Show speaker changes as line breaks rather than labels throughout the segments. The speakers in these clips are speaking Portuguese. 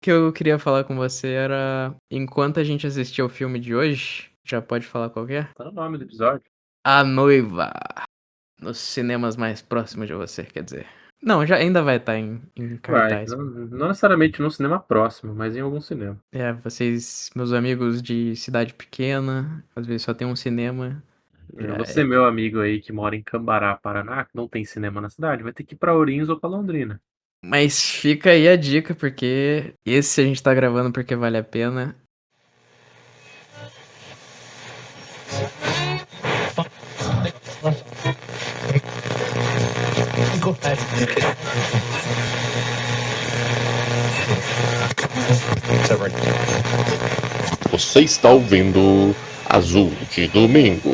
que eu queria falar com você era, enquanto a gente assistia o filme de hoje, já pode falar qual que é?
Tá no nome do episódio.
A Noiva, nos cinemas mais próximos de você, quer dizer. Não, já ainda vai estar em
Vai,
cartaz.
não necessariamente num cinema próximo, mas em algum cinema.
É, vocês, meus amigos de cidade pequena, às vezes só tem um cinema, já
Você,
é.
meu amigo aí que mora em Cambará, Paraná, que não tem cinema na cidade, vai ter que ir pra Ourinhos ou pra Londrina.
Mas fica aí a dica, porque esse a gente tá gravando porque vale a pena.
Você está ouvindo Azul de Domingo.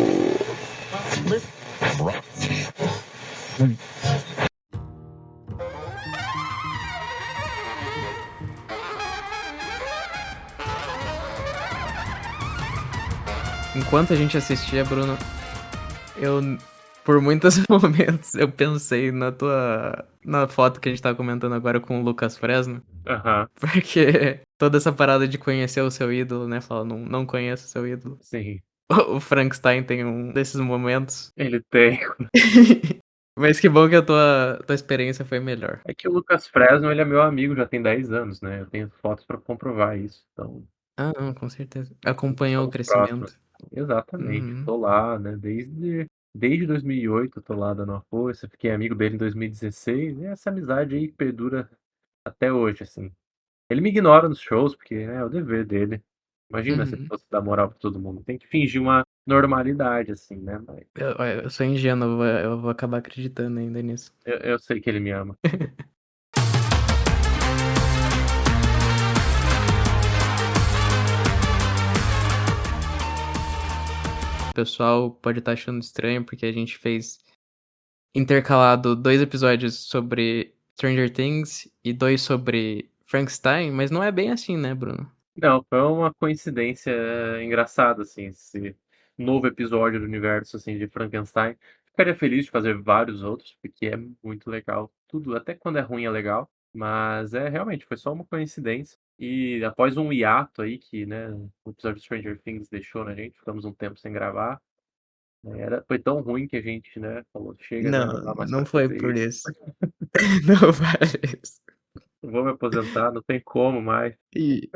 Enquanto a gente assistia, Bruno, eu, por muitos momentos, eu pensei na foto que a gente tava comentando agora com o Lucas Fresno,
Aham,
porque toda essa parada de conhecer o seu ídolo, né, fala, não conheço o seu ídolo.
sim.
O Frankenstein tem um desses momentos.
Ele tem.
Mas que bom que a tua experiência foi melhor.
É que o Lucas Fresno, ele é meu amigo já tem 10 anos, né? Eu tenho fotos pra comprovar isso. Então,
Ah, não, com certeza. Acompanhou o
somos próximos.
crescimento.
Exatamente.
Uhum.
Tô lá, né? Desde 2008 eu tô lá dando uma força. Fiquei amigo dele em 2016. E essa amizade aí perdura até hoje, assim. Ele me ignora nos shows, porque né, é o dever dele. Imagina se ele
Uhum.
fosse dar moral pra todo mundo. Tem que fingir uma normalidade, assim, né? Mas
Eu sou ingênuo, eu vou acabar acreditando ainda nisso.
eu sei que ele me ama.
O pessoal pode estar achando estranho porque a gente fez intercalado 2 episódios sobre Stranger Things e 2 sobre Frankenstein, mas não é bem assim, né, Bruno?
Não, foi uma coincidência engraçada, assim, esse novo episódio do universo, assim, de Frankenstein. Ficaria feliz de fazer vários outros, porque é muito legal. Tudo, até quando é ruim é legal. Mas realmente, foi só uma coincidência. E após um hiato aí que, né, o episódio de Stranger Things deixou na gente, ficamos um tempo sem gravar. Né, foi tão ruim que a gente, né, falou: "Chega, já não
Não,
dá mais
não
pra
foi
fazer
por
isso.
isso. Não fale isso.
Vou me aposentar, não tem como mais".
E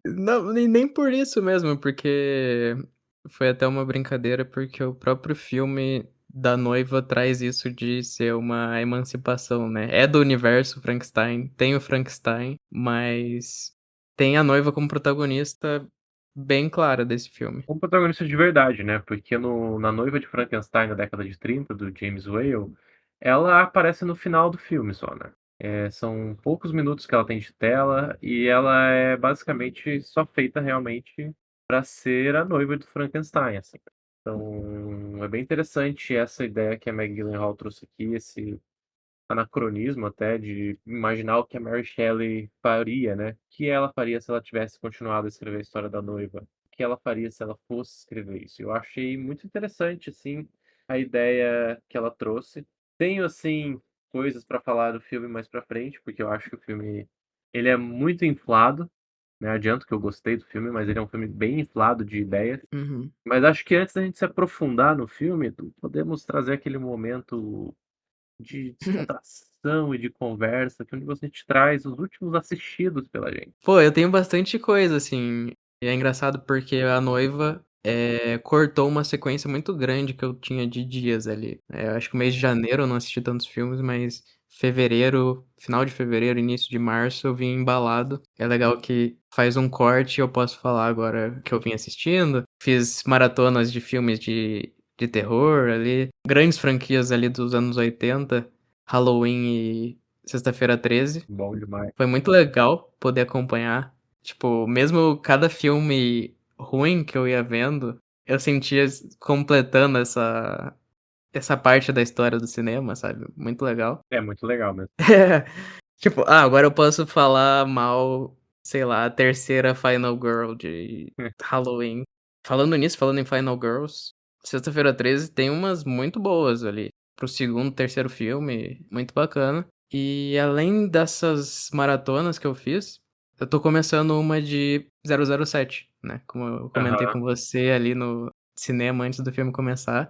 não, nem por isso mesmo, porque foi até uma brincadeira, porque o próprio filme da noiva traz isso de ser uma emancipação, né. É do universo Frankenstein, tem o Frankenstein, mas tem a noiva como protagonista bem clara desse filme.
Um protagonista de verdade, né, porque no na Noiva de Frankenstein, na década de 30 do James Whale, ela aparece no final do filme só, né. São poucos minutos que ela tem de tela e ela é basicamente só feita realmente pra ser a noiva do Frankenstein, assim. Então, é bem interessante essa ideia que a Maggie Gyllenhaal trouxe aqui, esse anacronismo até de imaginar o que a Mary Shelley faria, né. O que ela faria se ela tivesse continuado a escrever a história da noiva? O que ela faria se ela fosse escrever isso? Eu achei muito interessante, assim, a ideia que ela trouxe. Tenho, assim, coisas pra falar do filme mais pra frente, porque eu acho que o filme ele é muito inflado, né, adianto que eu gostei do filme, mas ele é um filme bem inflado de ideias.
Uhum.
Mas acho que antes da gente se aprofundar no filme, podemos trazer aquele momento de descontração e de conversa, que é onde você te traz os últimos assistidos pela gente.
Pô, eu tenho bastante coisa, assim, e é engraçado porque a noiva, cortou uma sequência muito grande que eu tinha de dias ali. Eu acho que o mês de janeiro eu não assisti tantos filmes, mas fevereiro, final de fevereiro, início de março eu vim embalado. É legal que faz um corte e eu posso falar agora que eu vim assistindo. Fiz maratonas de filmes de terror ali, grandes franquias ali dos anos 80, Halloween e Sexta-feira 13.
Bom demais.
Foi muito legal poder acompanhar. Tipo, mesmo cada filme ruim que eu ia vendo, eu sentia completando essa parte da história do cinema, sabe, muito legal.
É muito legal mesmo.
É, tipo, agora eu posso falar mal, sei lá, a terceira Final Girl de Halloween. Falando nisso, falando em Final Girls, Sexta-feira 13 tem umas muito boas ali, para o segundo, terceiro filme, muito bacana. E além dessas maratonas que eu fiz, eu tô começando uma de 007, né, como eu comentei
Aham.
com você ali no cinema antes do filme começar.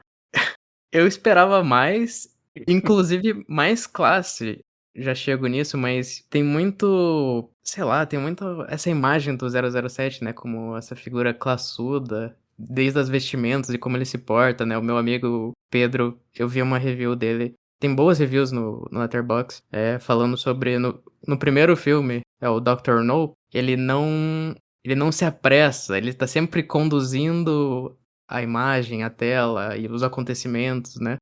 Eu esperava mais, inclusive mais classe, já chego nisso, mas tem muito, sei lá, tem muito essa imagem do 007, né, como essa figura classuda, desde as vestimentas e como ele se porta, né. O meu amigo Pedro, eu vi uma review dele, tem boas reviews no Letterboxd, falando sobre no primeiro filme, é o Dr. No, ele não se apressa, ele tá sempre conduzindo a imagem, a tela e os acontecimentos, né.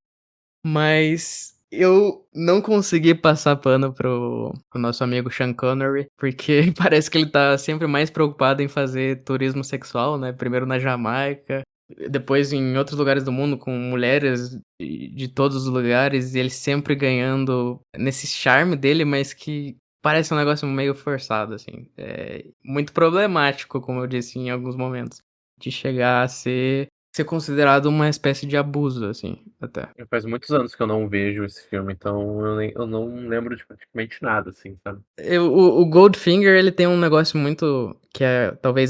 Mas eu não consegui passar pano para o nosso amigo Sean Connery, porque parece que ele tá sempre mais preocupado em fazer turismo sexual, né, primeiro na Jamaica, depois em outros lugares do mundo com mulheres de todos os lugares, e ele sempre ganhando nesse charme dele, mas que parece um negócio meio forçado, assim. É muito problemático, como eu disse em alguns momentos, de chegar a ser considerado uma espécie de abuso, assim, até.
Faz muitos anos que eu não vejo esse filme, então eu não lembro de praticamente nada, assim, sabe.
O Goldfinger, ele tem um negócio muito que é talvez,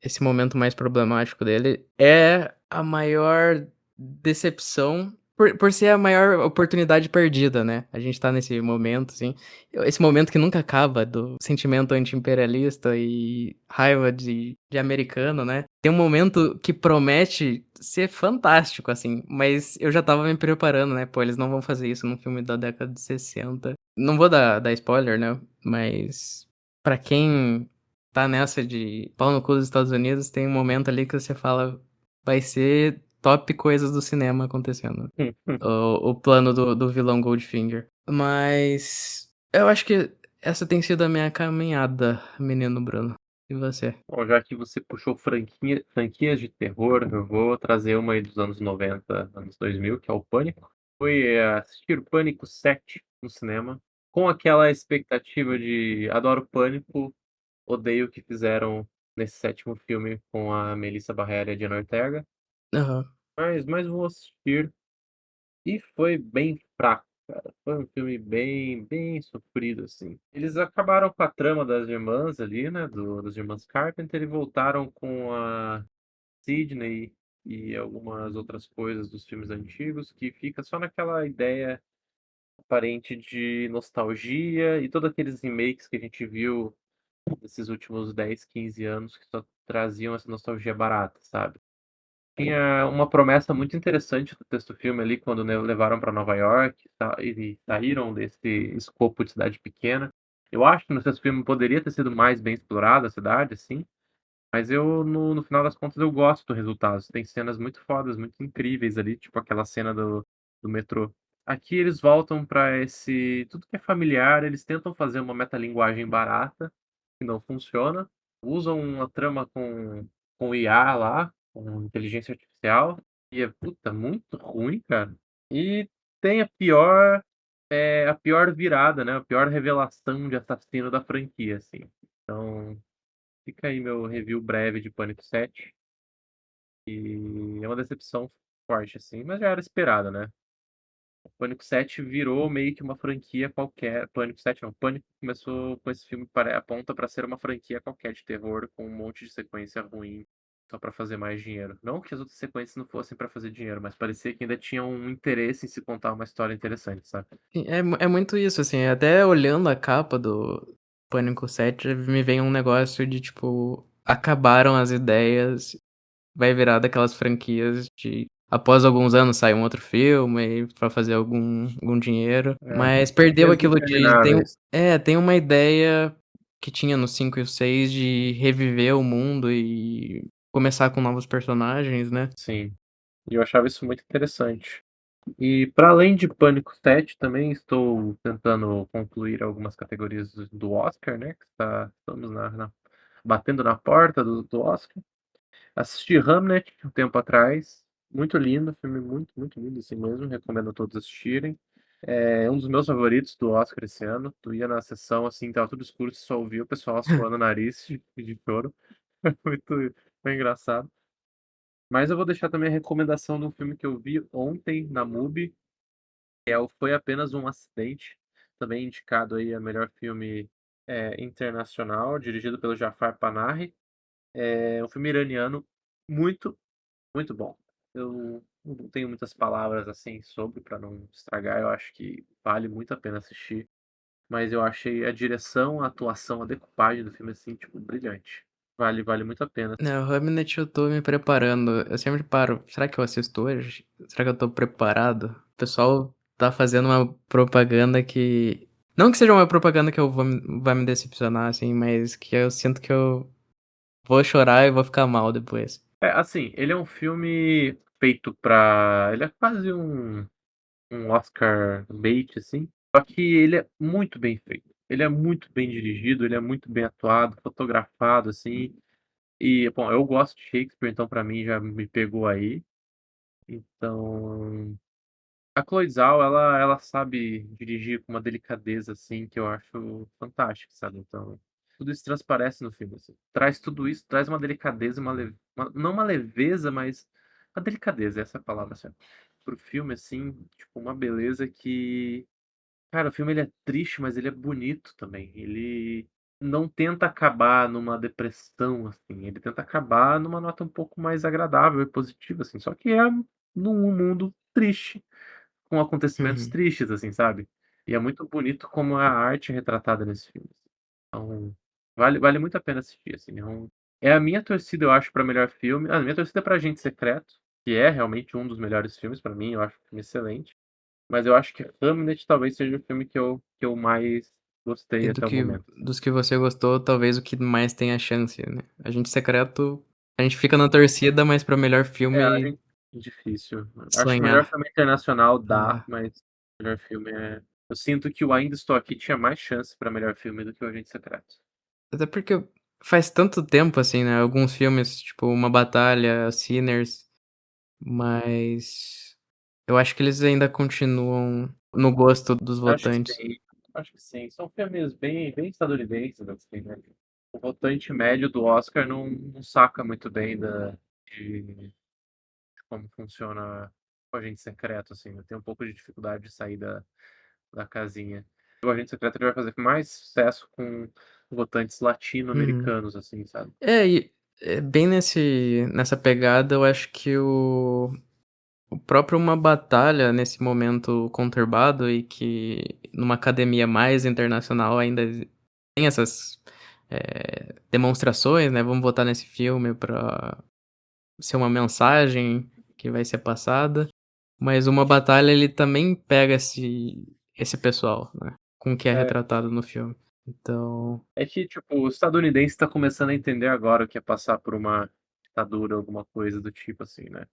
esse momento mais problemático dele, é a maior decepção por ser a maior oportunidade perdida, né. A gente tá nesse momento, assim, esse momento que nunca acaba do sentimento anti-imperialista e raiva de americano, né. Tem um momento que promete ser fantástico, assim, mas eu já estava me preparando, né, pô, eles não vão fazer isso num filme da década de 60. Não vou dar spoiler, né, mas pra quem tá nessa de pau no cu dos Estados Unidos, tem um momento ali que você fala: "Vai ser top coisas do cinema acontecendo". O plano do vilão Goldfinger. Mas eu acho que essa tem sido a minha caminhada, menino Bruno. E você?
Bom, já que você puxou franquias de terror, eu vou trazer uma aí dos anos 90, anos 2000, que é o Pânico. Fui, assistir o Pânico 7 no cinema, com aquela expectativa de adoro Pânico, odeio o que fizeram nesse sétimo filme com a Melissa Barrera e a Jenna Ortega,
Aham.
mas vou assistir. E foi bem fraco, cara. Foi um filme bem sofrido, assim. Eles acabaram com a trama das irmãs ali, né, das irmãs Carpenter e voltaram com a Sydney e algumas outras coisas dos filmes antigos, que fica só naquela ideia aparente de nostalgia e todos aqueles remakes que a gente viu nesses últimos 10, 15 anos que só traziam essa nostalgia barata, sabe. Tinha uma promessa muito interessante do texto filme ali, quando, né, levaram para Nova York e saíram desse escopo de cidade pequena. Eu acho que no sexto filme poderia ter sido mais bem explorada a cidade, assim, mas eu no final das contas eu gosto do resultado. Tem cenas muito fodas, muito incríveis ali, tipo aquela cena do metrô. Aqui eles voltam para esse tudo que é familiar, eles tentam fazer uma metalinguagem barata, que não funciona, usam uma trama com IA lá, com inteligência artificial, e é, puta, muito ruim, cara. E tem a pior virada, né, a pior revelação de assassino da franquia, assim. Então, fica aí meu review breve de Pânico 7, e é uma decepção forte, assim, mas já era esperado, né. O Pânico 7 virou meio que uma franquia qualquer. Pânico 7 não, Pânico começou com esse filme aponta pra ser uma franquia qualquer de terror, com um monte de sequência ruim, só pra fazer mais dinheiro. Não que as outras sequências não fossem pra fazer dinheiro, mas parecia que ainda tinha um interesse em se contar uma história interessante, sabe.
Sim, é muito isso, assim, até olhando a capa do Pânico 7 me vem um negócio de, tipo, acabaram as ideias, vai virar daquelas franquias de após alguns anos sai um outro filme pra fazer algum dinheiro,
É,
mas perdeu
franquias
aquilo de
intermináveis.
tem uma ideia que tinha no 5 e o 6 de reviver o mundo e começar com novos personagens, né.
Sim, e eu achava isso muito interessante. E para além de Pânico 7, também estou tentando concluir algumas categorias do Oscar, né, que estamos batendo na porta do Oscar. Assisti Hamlet um tempo atrás, muito lindo, filme muito lindo assim mesmo, recomendo a todos assistirem. É um dos meus favoritos do Oscar esse ano. Tu ia na sessão, assim, estava tudo escuro, você só ouvia o pessoal suando o nariz de choro. Muito foi engraçado. Mas eu vou deixar também a recomendação de um filme que eu vi ontem na MUBI, que é o Foi Apenas um Acidente, também indicado aí a melhor filme internacional, dirigido pelo Jafar Panahi. É um filme iraniano muito, muito bom. Eu não tenho muitas palavras, assim, sobre, para não estragar, eu acho que vale muito a pena assistir, mas eu achei a direção, a atuação, a decupagem do filme, assim, tipo, brilhante. Vale muito a pena.
Né, o Hamnet eu tô me preparando. Eu sempre paro, será que eu assisto hoje? Será que eu tô preparado? O pessoal tá fazendo uma propaganda que não que seja uma propaganda que eu vou vai me decepcionar, assim, mas que eu sinto que eu vou chorar e vou ficar mal depois.
Assim, ele é um filme feito pra ele é quase um Oscar bait, assim, só que ele é muito bem feito. Ele é muito bem dirigido, ele é muito bem atuado, fotografado, assim. E, bom, eu gosto de Shakespeare, então pra mim já me pegou aí. Então, a Chloe Zhao, ela sabe dirigir com uma delicadeza, assim, que eu acho fantástica, sabe. Então, tudo isso transparece no filme, assim. Traz tudo isso, traz uma delicadeza, não uma leveza, mas uma delicadeza, essa é a palavra certa, para o filme, assim, tipo, uma beleza que cara, o filme ele é triste, mas ele é bonito também. Ele não tenta acabar numa depressão, assim, ele tenta acabar numa nota um pouco mais agradável e positiva, assim, só que é num mundo triste, com acontecimentos
Uhum.
tristes, assim, sabe. E é muito bonito como a arte é retratada nesse filme. Então, vale muito a pena assistir, assim, é a minha torcida, eu acho, pra melhor filme. A minha torcida é pra Agente Secreto, que é realmente um dos melhores filmes pra mim, eu acho um filme excelente. Mas eu acho que Hamlet talvez seja o filme que eu mais
E
gostei
do
até o
que
momento.
dos que você gostou, talvez o que mais tenha chance, né. Agente Secreto, a gente fica na torcida, mas pra melhor
A
filme
gente difícil. Acho que o melhor
sonhar.
filme internacional dá,
É.
mas o melhor filme eu sinto que o Ainda Estou Aqui tinha mais chance pra melhor filme do que o Agente Secreto.
Até porque faz tanto tempo, assim, né, alguns filmes, tipo Uma Batalha, Sinners, mas eu acho que eles ainda continuam no gosto dos
Acho que
votantes.
sim, acho que sim. São filmes bem estadunidenses, assim, né. O votante médio do Oscar não saca muito bem de como funciona o Agente Secreto, assim, né, tem um pouco de dificuldade de sair da casinha. O Agente Secreto ele vai fazer mais sucesso com votantes
Uhum.
latino-americanos, assim, sabe.
E bem nessa pegada, eu acho que o próprio Uma Batalha, nesse momento conturbado e que numa academia mais internacional ainda tem essas, demonstrações, né, vamos votar nesse filme pra ser uma mensagem que vai ser passada, mas Uma Batalha ele também pega esse pessoal, né, com o que é
É,
retratado no filme. Então
é que, tipo, o estadunidense tá começando a entender agora o que é passar por uma ditadura, alguma coisa do tipo, assim, né.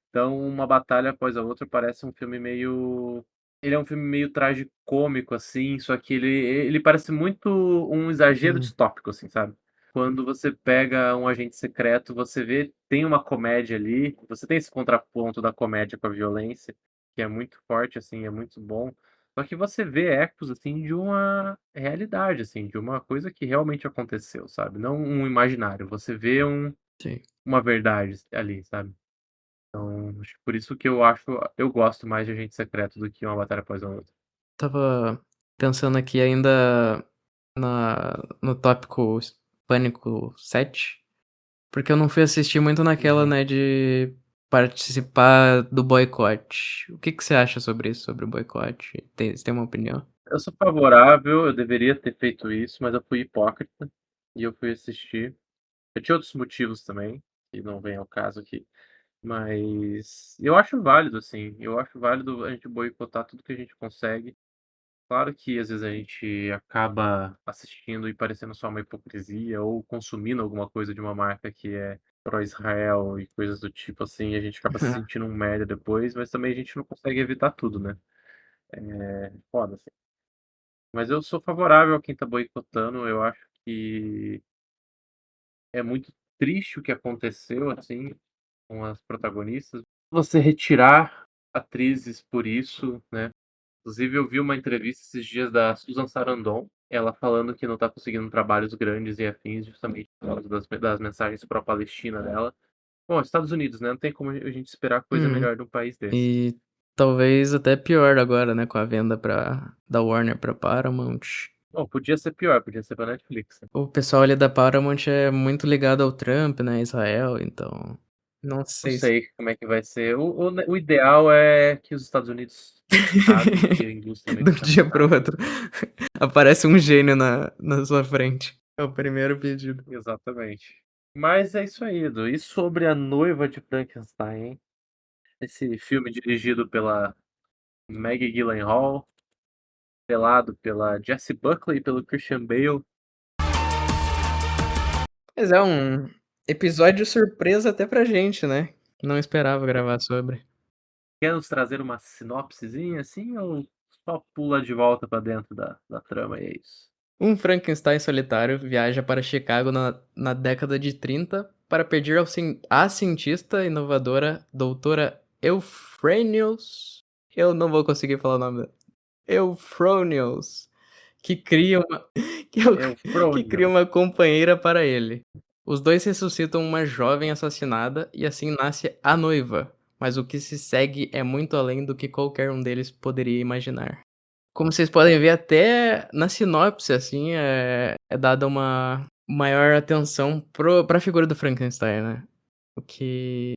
Então, uma batalha após a outra parece um filme meio ele é um filme meio tragicômico, assim, só que ele parece muito um exagero
hum,
distópico, assim, sabe. Quando você pega um agente secreto, você vê tem uma comédia ali, você tem esse contraponto da comédia com a violência, que é muito forte, assim, é muito bom. Só que você vê ecos, assim, de uma realidade, assim, de uma coisa que realmente aconteceu, sabe, não um imaginário, você vê
sim.
uma verdade ali, sabe. Então, acho que por isso que eu gosto mais de Agente Secreto do que Uma Batalha Após a Outra.
Estava pensando aqui ainda no tópico Pânico 7, porque eu não fui assistir muito naquela,
Uhum.
né, de participar do boicote. O que que você acha sobre isso, sobre o boicote? Você tem uma opinião?
Eu sou favorável, eu deveria ter feito isso, mas eu fui hipócrita e eu fui assistir. Eu tinha outros motivos também, que não vem ao caso aqui, mas eu acho válido, assim, eu acho válido a gente boicotar tudo que a gente consegue. Claro que às vezes a gente acaba assistindo e parecendo só uma hipocrisia ou consumindo alguma coisa de uma marca que é pró-Israel e coisas do tipo assim, a gente acaba se sentindo um merda depois, mas também a gente não consegue evitar tudo, né. Foda, assim. Mas eu sou favorável a quem tá boicotando, eu acho que é muito triste o que aconteceu, assim, com as protagonistas. Você retirar atrizes por isso, né. Inclusive eu vi uma entrevista esses dias da Susan Sarandon, ela falando que não tá conseguindo trabalhos grandes e afins justamente por causa das mensagens pró-Palestina dela. Bom, Estados Unidos, né, não tem como a gente esperar coisa
Uhum.
melhor de um país desse.
E talvez até pior agora, né, com a venda da Warner pra Paramount.
Bom, podia ser pior, podia ser pra Netflix, né.
O pessoal ali da Paramount é muito ligado ao Trump, né, Israel, então não
Não
sei se
sei como é que vai ser. O ideal é que os Estados Unidos acabem, que a indústria
do
americana
dia para o
acabe.
outro aparece um gênio na sua frente. É o primeiro pedido.
Exatamente. Mas é isso aí, Edu. E sobre A Noiva de Frankenstein, hein? Esse filme dirigido pela Maggie Gyllenhaal, estrelado pela Jessie Buckley e pelo Christian Bale.
Mas é um episódio surpresa até pra gente, né, não esperava gravar sobre.
Quer nos trazer uma sinopsezinha, assim, ou só pula de volta pra dentro da trama e é isso?
Um Frankenstein solitário viaja para Chicago na década de 30 para pedir à cientista inovadora doutora Euphronius, eu não vou conseguir falar o nome dela, Euphronius, que cria uma que eu que cria
Euphronios.
uma companheira para ele. Os dois ressuscitam uma jovem assassinada e assim nasce a noiva, mas o que se segue é muito além do que qualquer um deles poderia imaginar. Como vocês podem ver até na sinopse, assim, é dada uma maior atenção pra figura do Frankenstein, né. O que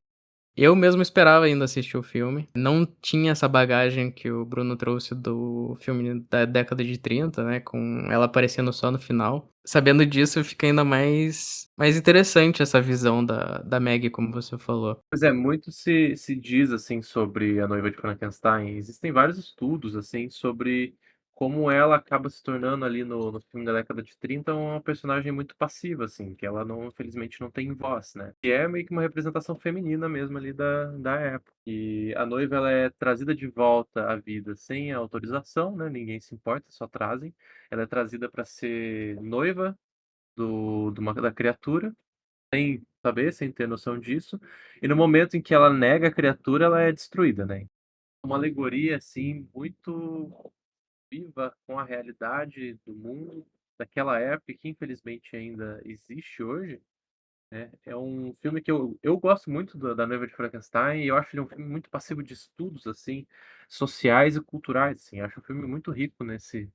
eu mesmo esperava ainda assistir o filme. Não tinha essa bagagem que o Bruno trouxe do filme da década de 30, né, com ela aparecendo só no final. Sabendo disso, fica ainda mais interessante essa visão da Maggie, como você falou.
Pois é, muito se diz, assim, sobre A Noiva de Frankenstein. Existem vários estudos, assim, sobre como ela acaba se tornando ali no filme da década de 30 uma personagem muito passiva, assim, que ela não infelizmente não tem voz, né. E é meio que uma representação feminina mesmo ali da época. E a noiva ela é trazida de volta à vida sem a autorização, né, ninguém se importa, só trazem. Ela é trazida para ser noiva da criatura, sem saber, sem ter noção disso, e no momento em que ela nega a criatura, ela é destruída, né. Uma alegoria, assim, muito viva com a realidade do mundo daquela época e que infelizmente ainda existe hoje, né. É um filme que eu gosto muito da Noiva de Frankenstein e eu acho ele um filme muito passivo de estudos, assim, sociais e culturais, assim. Acho um filme muito rico nesse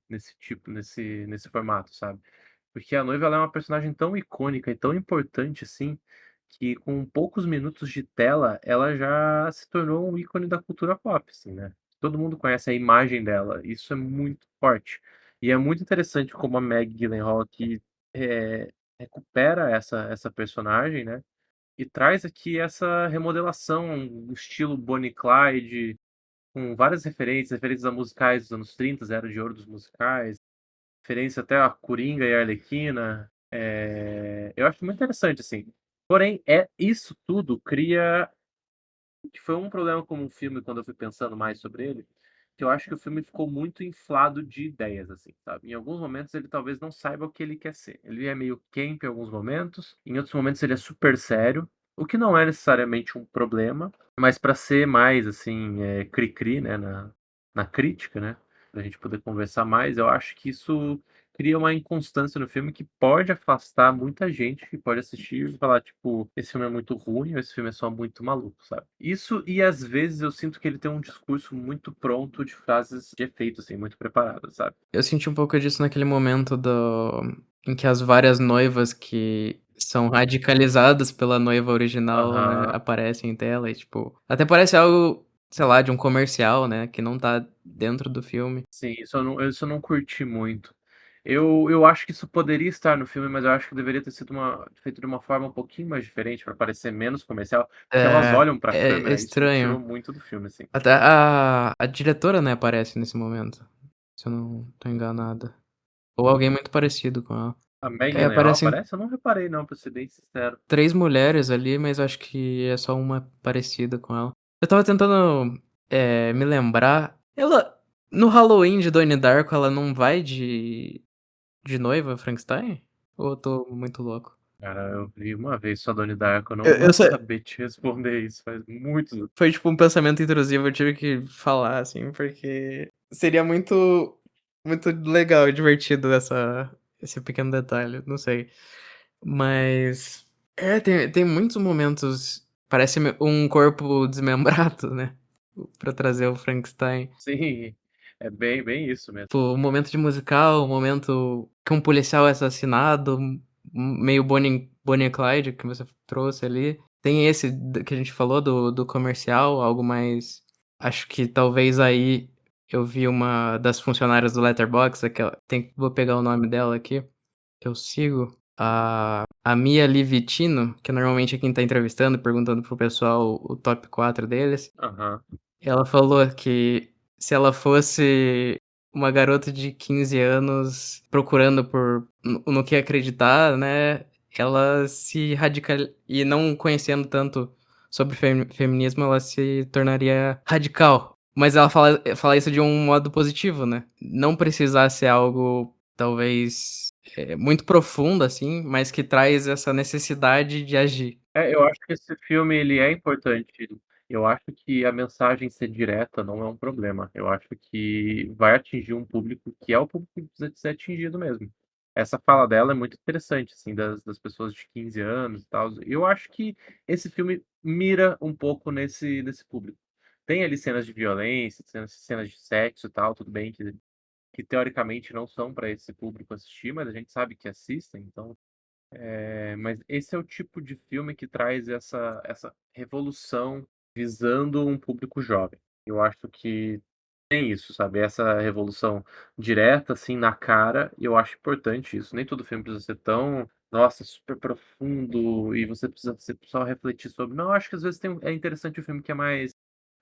formato, sabe. Porque a noiva ela é uma personagem tão icônica e tão importante, assim, que com poucos minutos de tela, ela já se tornou um ícone da cultura pop, assim, né. Todo mundo conhece a imagem dela, isso é muito forte. E é muito interessante como a Maggie Gyllenhaal aqui, recupera essa personagem, né, e traz aqui essa remodelação, um estilo Bonnie e Clyde, com várias referências a musicais dos anos 30, era de ouro dos musicais. Referência até a Coringa e a Arlequina, eu acho muito interessante, assim. Porém, isso tudo cria que foi um problema com o filme quando eu fui pensando mais sobre ele, que eu acho que o filme ficou muito inflado de ideias, assim, sabe. Em alguns momentos ele talvez não saiba o que ele quer ser. Ele é meio camp em alguns momentos, em outros momentos ele é super sério, o que não é necessariamente um problema, mas para ser mais, assim, cri-cri, né, na crítica, né, pra gente poder conversar mais, eu acho que isso cria uma inconstância no filme que pode afastar muita gente que pode assistir e falar, tipo: "Esse filme é muito ruim", ou "Esse filme é só muito maluco", sabe. Isso e às vezes eu sinto que ele tem um discurso muito pronto de frases de efeito, assim, muito preparadas, sabe.
Eu senti um pouco disso naquele momento em que as várias noivas que são radicalizadas pela noiva original, né,
Aham.
aparecem em tela e, tipo, até parece algo, sei lá, de um comercial, né, que não tá dentro do filme.
Sim, isso eu não curti muito. Eu acho que isso poderia estar no filme, mas eu acho que deveria ter sido feito de uma forma um pouquinho mais diferente, pra parecer menos comercial, porque elas
É,
olham pra
é
câmera, isso me tirou
estranho.
muito do filme, assim.
Até a diretora, né, aparece nesse momento, se eu não tô enganado. Ou alguém muito parecido com ela.
A Maggie
É,
Gyllenhaal
aparecem
aparece? Eu não reparei não, pra ser bem sincero.
3 mulheres ali, mas acho que é só uma parecida com ela. Eu estava tentando, me lembrar, ela no Halloween de Donnie Darko, ela não vai de noiva Frankenstein? Ou eu tô muito louco?
Cara, eu vi uma vez só Donnie Darko, eu não
Eu
vou
só
saber te responder isso, faz muitos.
foi tipo um pensamento intrusivo, eu tive que falar, assim, porque seria muito legal e divertido esse pequeno detalhe, não sei. Mas tem muitos momentos, parece um corpo desmembrado, né, pra trazer o Frankenstein.
Sim, É bem isso mesmo.
Tipo, um momento de musical, um momento que um policial é assassinado, meio Bonnie e Clyde que você trouxe ali. Tem esse que a gente falou do comercial, algo mais. Acho que talvez aí eu vi uma das funcionárias do Letterboxd, vou pegar o nome dela aqui, que eu sigo. A Mia Livitino, que normalmente é quem tá entrevistando, perguntando pro pessoal o top 4 deles.
Aham.
Ela falou que se ela fosse uma garota de 15 anos procurando no que acreditar, né, ela se radical e não conhecendo tanto sobre feminismo, ela se tornaria radical. Mas ela fala isso de um modo positivo, né. Não precisar ser algo talvez, muito profundo, assim, mas que traz essa necessidade de agir.
Eu acho que esse filme ele é importante. Eu acho que a mensagem ser direta não é um problema. Eu acho que vai atingir um público que é o público que precisa de ser atingido mesmo. Essa fala dela é muito interessante, assim, das pessoas de 15 anos e tal. Eu acho que esse filme mira um pouco nesse público. Tem ali cenas de violência, cenas de sexo e tal, tudo bem que teoricamente não são para esse público assistir, mas a gente sabe que assistem, então mas esse é o tipo de filme que traz essa revolução visando um público jovem. Eu acho que tem isso, sabe, essa revolução direta, assim, na cara, e eu acho importante isso. Nem todo filme precisa ser tão, nossa, super profundo e você só refletir sobre. Não, eu acho que às vezes é interessante o filme que é mais,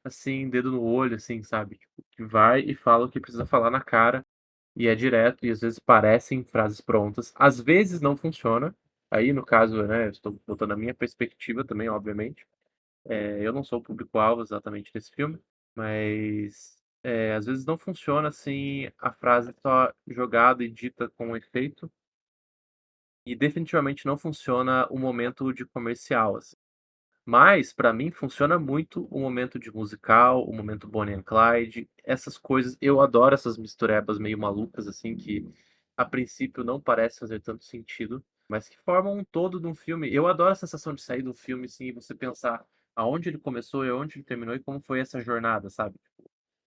assim, dedo no olho, assim, sabe, tipo, que vai e fala o que precisa falar na cara e é direto, e às vezes parecem frases prontas, às vezes não funciona. Aí, no caso, né, eu estou botando a minha perspectiva também, obviamente. Eu não sou o público-alvo exatamente desse filme, mas às vezes não funciona assim a frase só jogada e dita com efeito, e definitivamente não funciona o momento de comercial, assim. Mas, pra mim, funciona muito o momento de musical, o momento Bonnie and Clyde, essas coisas. Eu adoro essas misturebas meio malucas, assim, que a princípio não parece fazer tanto sentido, mas que formam um todo de um filme. Eu adoro a sensação de sair do filme, assim, e você pensar aonde ele começou e aonde ele terminou e como foi essa jornada, sabe?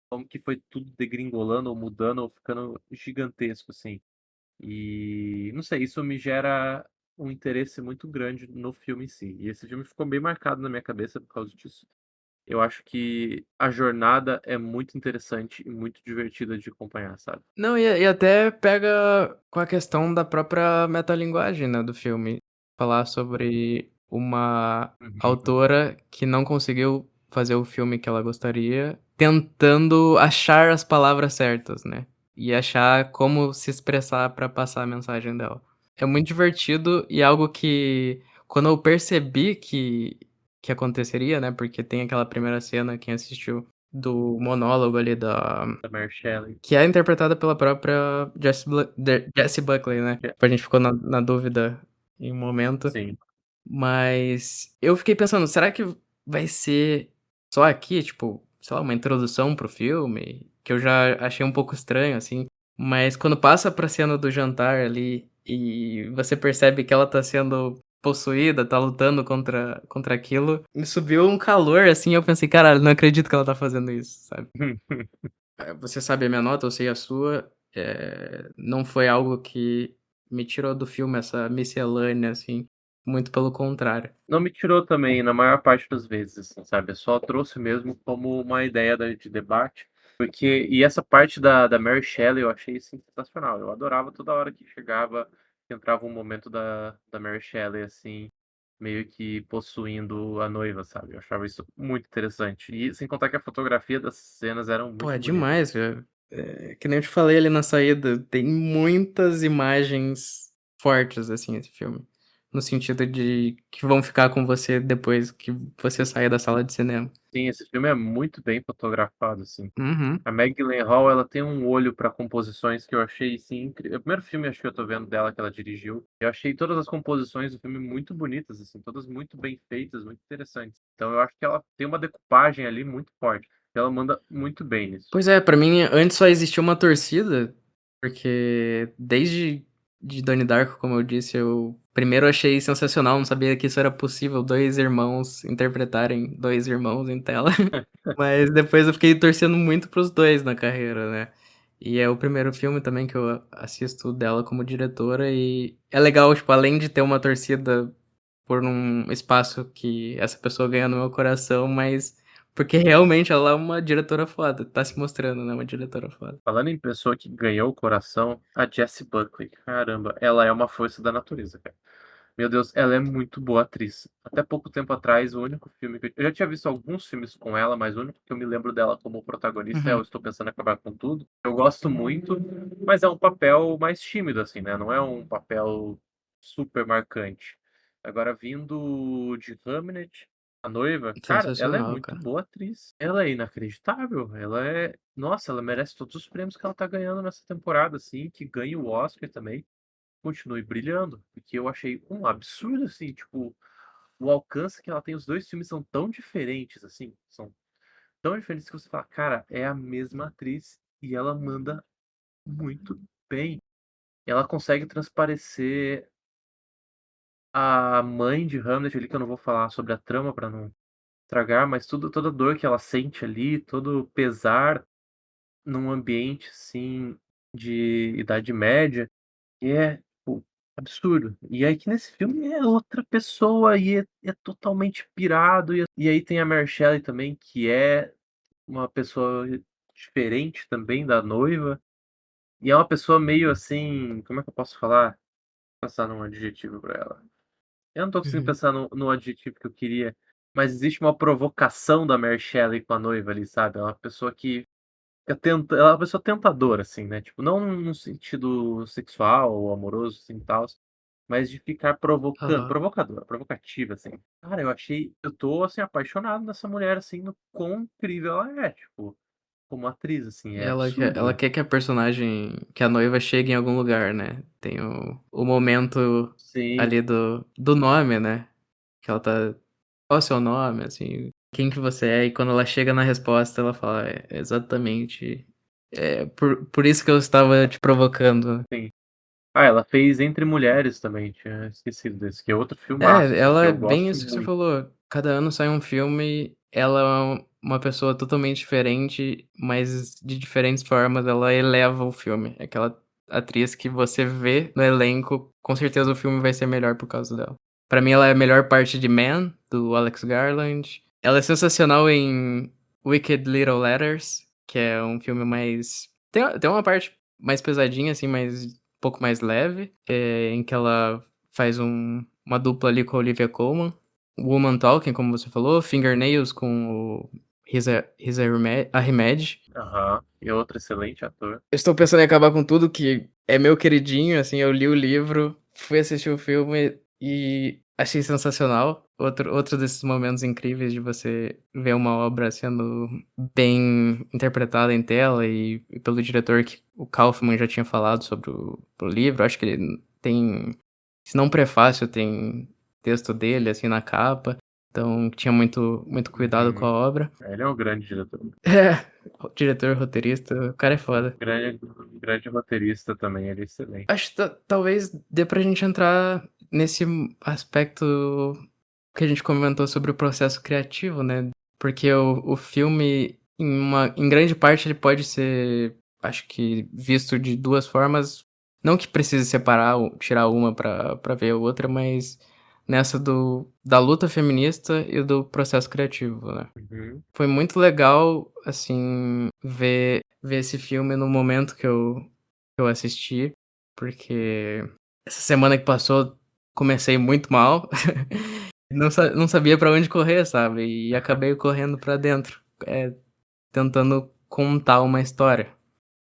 Como que foi tudo degringolando ou mudando ou ficando gigantesco, assim. E não sei, isso me gera um interesse muito grande no filme em si. E esse filme ficou bem marcado na minha cabeça por causa disso. Eu acho que a jornada é muito interessante e muito divertida de acompanhar, sabe?
Não, e até pega com a questão da própria metalinguagem, né, do filme. Falar sobre uma
Uhum.
autora que não conseguiu fazer o filme que ela gostaria, tentando achar as palavras certas, né, e achar como se expressar pra passar a mensagem dela. É muito divertido e algo que quando eu percebi que aconteceria, né, porque tem aquela primeira cena, quem assistiu, do monólogo ali da
Da Mary Shelley.
que é interpretada pela própria Jessie Buckley, né.
É,
A gente ficou na dúvida em um momento,
sim.
mas eu fiquei pensando: "Será que vai ser só aqui, tipo, sei lá, uma introdução para o filme?", que eu já achei um pouco estranho, assim, mas quando passa pra cena do jantar ali, e você percebe que ela tá sendo possuída, tá lutando contra aquilo, me subiu um calor, assim, eu pensei: "Caralho, não acredito que ela tá fazendo isso", sabe. Você sabe a minha nota, eu sei a sua. Não foi algo que me tirou do filme essa miscelânea, assim, muito pelo contrário.
Não me tirou também, na maior parte das vezes, assim, sabe? Só trouxe mesmo como uma ideia de debate, porque e essa parte da Mary Shelley eu achei assim, sensacional. Eu adorava toda hora que chegava, que entrava um momento da Mary Shelley, assim, meio que possuindo a noiva, sabe? Eu achava isso muito interessante. E sem contar que a fotografia das cenas eram
Pô, é
muito bonitas.
demais, que nem eu te falei ali na saída, tem muitas imagens fortes, assim, esse filme. No sentido de que vão ficar com você depois que você sair da sala de cinema.
Sim, esse filme é muito bem fotografado, assim.
Uhum.
A Maggie Gyllenhaal, ela tem um olho para composições que eu achei, assim, incrível. É o primeiro filme, acho que eu tô vendo dela, que ela dirigiu. Eu achei todas as composições do filme muito bonitas, assim, todas muito bem feitas, muito interessantes. Então eu acho que ela tem uma decupagem ali muito forte. Ela manda muito bem nisso.
Pois é, pra mim antes só existia uma torcida, porque desde de Donnie Darko, como eu disse, eu primeiro achei sensacional, não sabia que isso era possível, 2 irmãos interpretarem 2 irmãos em tela. Mas depois eu fiquei torcendo muito para os 2 na carreira, né. E é o primeiro filme também que eu assisto dela como diretora e é legal, tipo, além de ter uma torcida por um espaço que essa pessoa ganha no meu coração, mas porque realmente ela é uma diretora foda, tá se mostrando, né, uma diretora foda.
Falando em pessoa que ganhou o coração, a Jessie Buckley, caramba, ela é uma força da natureza, cara. Meu Deus, ela é muito boa atriz. Até pouco tempo atrás, o único filme que eu já tinha visto alguns filmes com ela, mas o único que eu me lembro dela como protagonista é Eu
Uhum.
Estou Pensando em Acabar com Tudo. Eu gosto muito, mas é um papel mais tímido, assim, né, não é um papel super marcante. Agora vindo de Hamnet, a noiva, cara, ela é
Sensacional,
muito
cara.
boa atriz. Ela é inacreditável, ela é nossa, ela merece todos os prêmios que ela tá ganhando nessa temporada, assim, que ganhe o Oscar também. Continue brilhando, porque eu achei um absurdo, assim, tipo, o alcance que ela tem. Os 2 filmes são tão diferentes, assim, são tão diferentes que você fala: "Cara, é a mesma atriz e ela manda muito bem". Ela consegue transparecer a mãe de Hamlet ali, que eu não vou falar sobre a trama pra não estragar, mas toda a dor que ela sente ali, todo o pesar num ambiente, assim, de Idade Média. E é, tipo, absurdo. E aí que nesse filme é outra pessoa e é totalmente pirado. E aí tem a Mary Shelley também, que é uma pessoa diferente também da noiva. E é uma pessoa meio assim, como é que eu posso falar? Passar num adjetivo pra ela. Eu não tô conseguindo
Uhum.
pensar no adjetivo que eu queria, mas existe uma provocação da Mary Shelley com a noiva ali, sabe? É uma pessoa que ela é uma pessoa tentadora, assim, né, tipo, não no sentido sexual ou amoroso, assim, tal, mas de ficar provocando,
Aham.
provocadora, provocativa, assim. Cara, eu tô, assim, apaixonado nessa mulher, assim, no quão incrível ela é, tipo, como atriz, assim, é
Ela
absurdo.
quer que a personagem que a noiva chegue em algum lugar, né. Tem o momento
Sim,
ali do nome, né, que ela tá: "Qual é o seu nome?", assim, "Quem que você é?", e quando ela chega na resposta ela fala: "É exatamente, por isso que eu estava te provocando".
sim. Ah, ela fez Entre Mulheres também, tinha esquecido desse, que é outro filmaço,
É,
assim, que
ela é
eu
bem
gosto
isso que você
muito.
falou. Cada ano sai um filme, ela é uma pessoa totalmente diferente, mas de diferentes formas ela eleva o filme. É aquela atriz que você vê no elenco, com certeza o filme vai ser melhor por causa dela. Pra mim ela é a melhor parte de Man, do Alex Garland. Ela é sensacional em Wicked Little Letters, que é um filme mais tem uma parte mais pesadinha, assim, mais um pouco mais leve, em que ela faz uma dupla ali com a Olivia Colman. Woman Talking, como você falou, Fingernails com o Riz Ahmed.
Aham. E outro excelente ator.
Eu estou pensando em acabar com tudo, que é meu queridinho, assim, eu li o livro, fui assistir o filme e achei sensacional. Outro desses momentos incríveis de você ver uma obra sendo bem interpretada em tela e pelo diretor que o Kaufman já tinha falado sobre o livro. Acho que ele tem, se não prefácio, tem texto dele, assim, na capa. Então tinha muito cuidado com a
Uhum.
obra.
Ele é um grande diretor.
É, diretor, roteirista, o cara é foda.
Grande grande roteirista também, ele é excelente.
Acho que talvez dê pra gente entrar nesse aspecto que a gente comentou sobre o processo criativo, né, porque o filme em grande parte ele pode ser, acho que visto de 2 formas, não que precise separar ou tirar uma pra ver a outra, mas nessa da luta feminista e do processo criativo, né.
Uhum.
Foi muito legal, assim, ver esse filme no momento que eu assisti, porque essa semana que passou comecei muito mal, não sabia pra onde correr, sabe, e acabei correndo pra dentro, tentando contar uma história,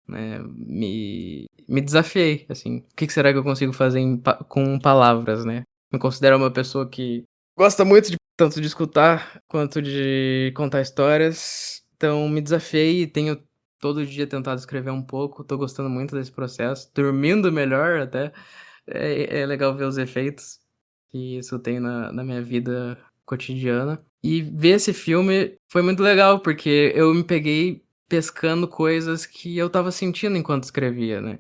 né, me desafiei, assim, o que que será que eu consigo fazer com palavras, né. Me considero uma pessoa que gosta muito de tanto de escutar quanto de contar histórias, então me desafiei e tenho todo dia tentado escrever um pouco, tô gostando muito desse processo, dormindo melhor até, é legal ver os efeitos que isso tem na minha vida cotidiana. E ver esse filme foi muito legal, porque eu me peguei pescando coisas que eu estava sentindo enquanto escrevia, né.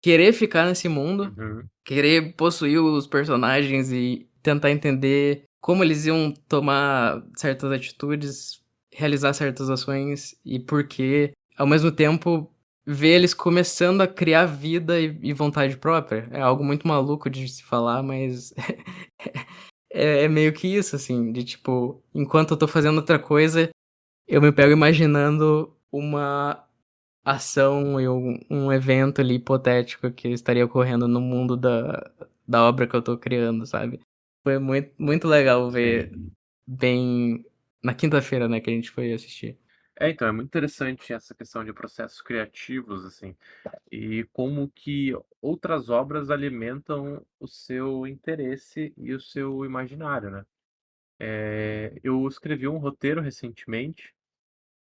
querer ficar nesse mundo,
Uhum.
querer possuir os personagens e tentar entender como eles iam tomar certas atitudes, realizar certas ações e por quê. Ao mesmo tempo, ver eles começando a criar vida e vontade própria. É algo muito maluco de se falar, mas é meio que isso, assim, de tipo, enquanto eu tô fazendo outra coisa, eu me pego imaginando uma ação e um evento ali hipotético que estaria ocorrendo no mundo da obra que eu tô criando, sabe. Foi muito legal ver
Sim.
bem na quinta-feira, né, que a gente foi assistir.
Então, é muito interessante essa questão de processos criativos, assim, e como que outras obras alimentam o seu interesse e o seu imaginário, né. Eu escrevi um roteiro recentemente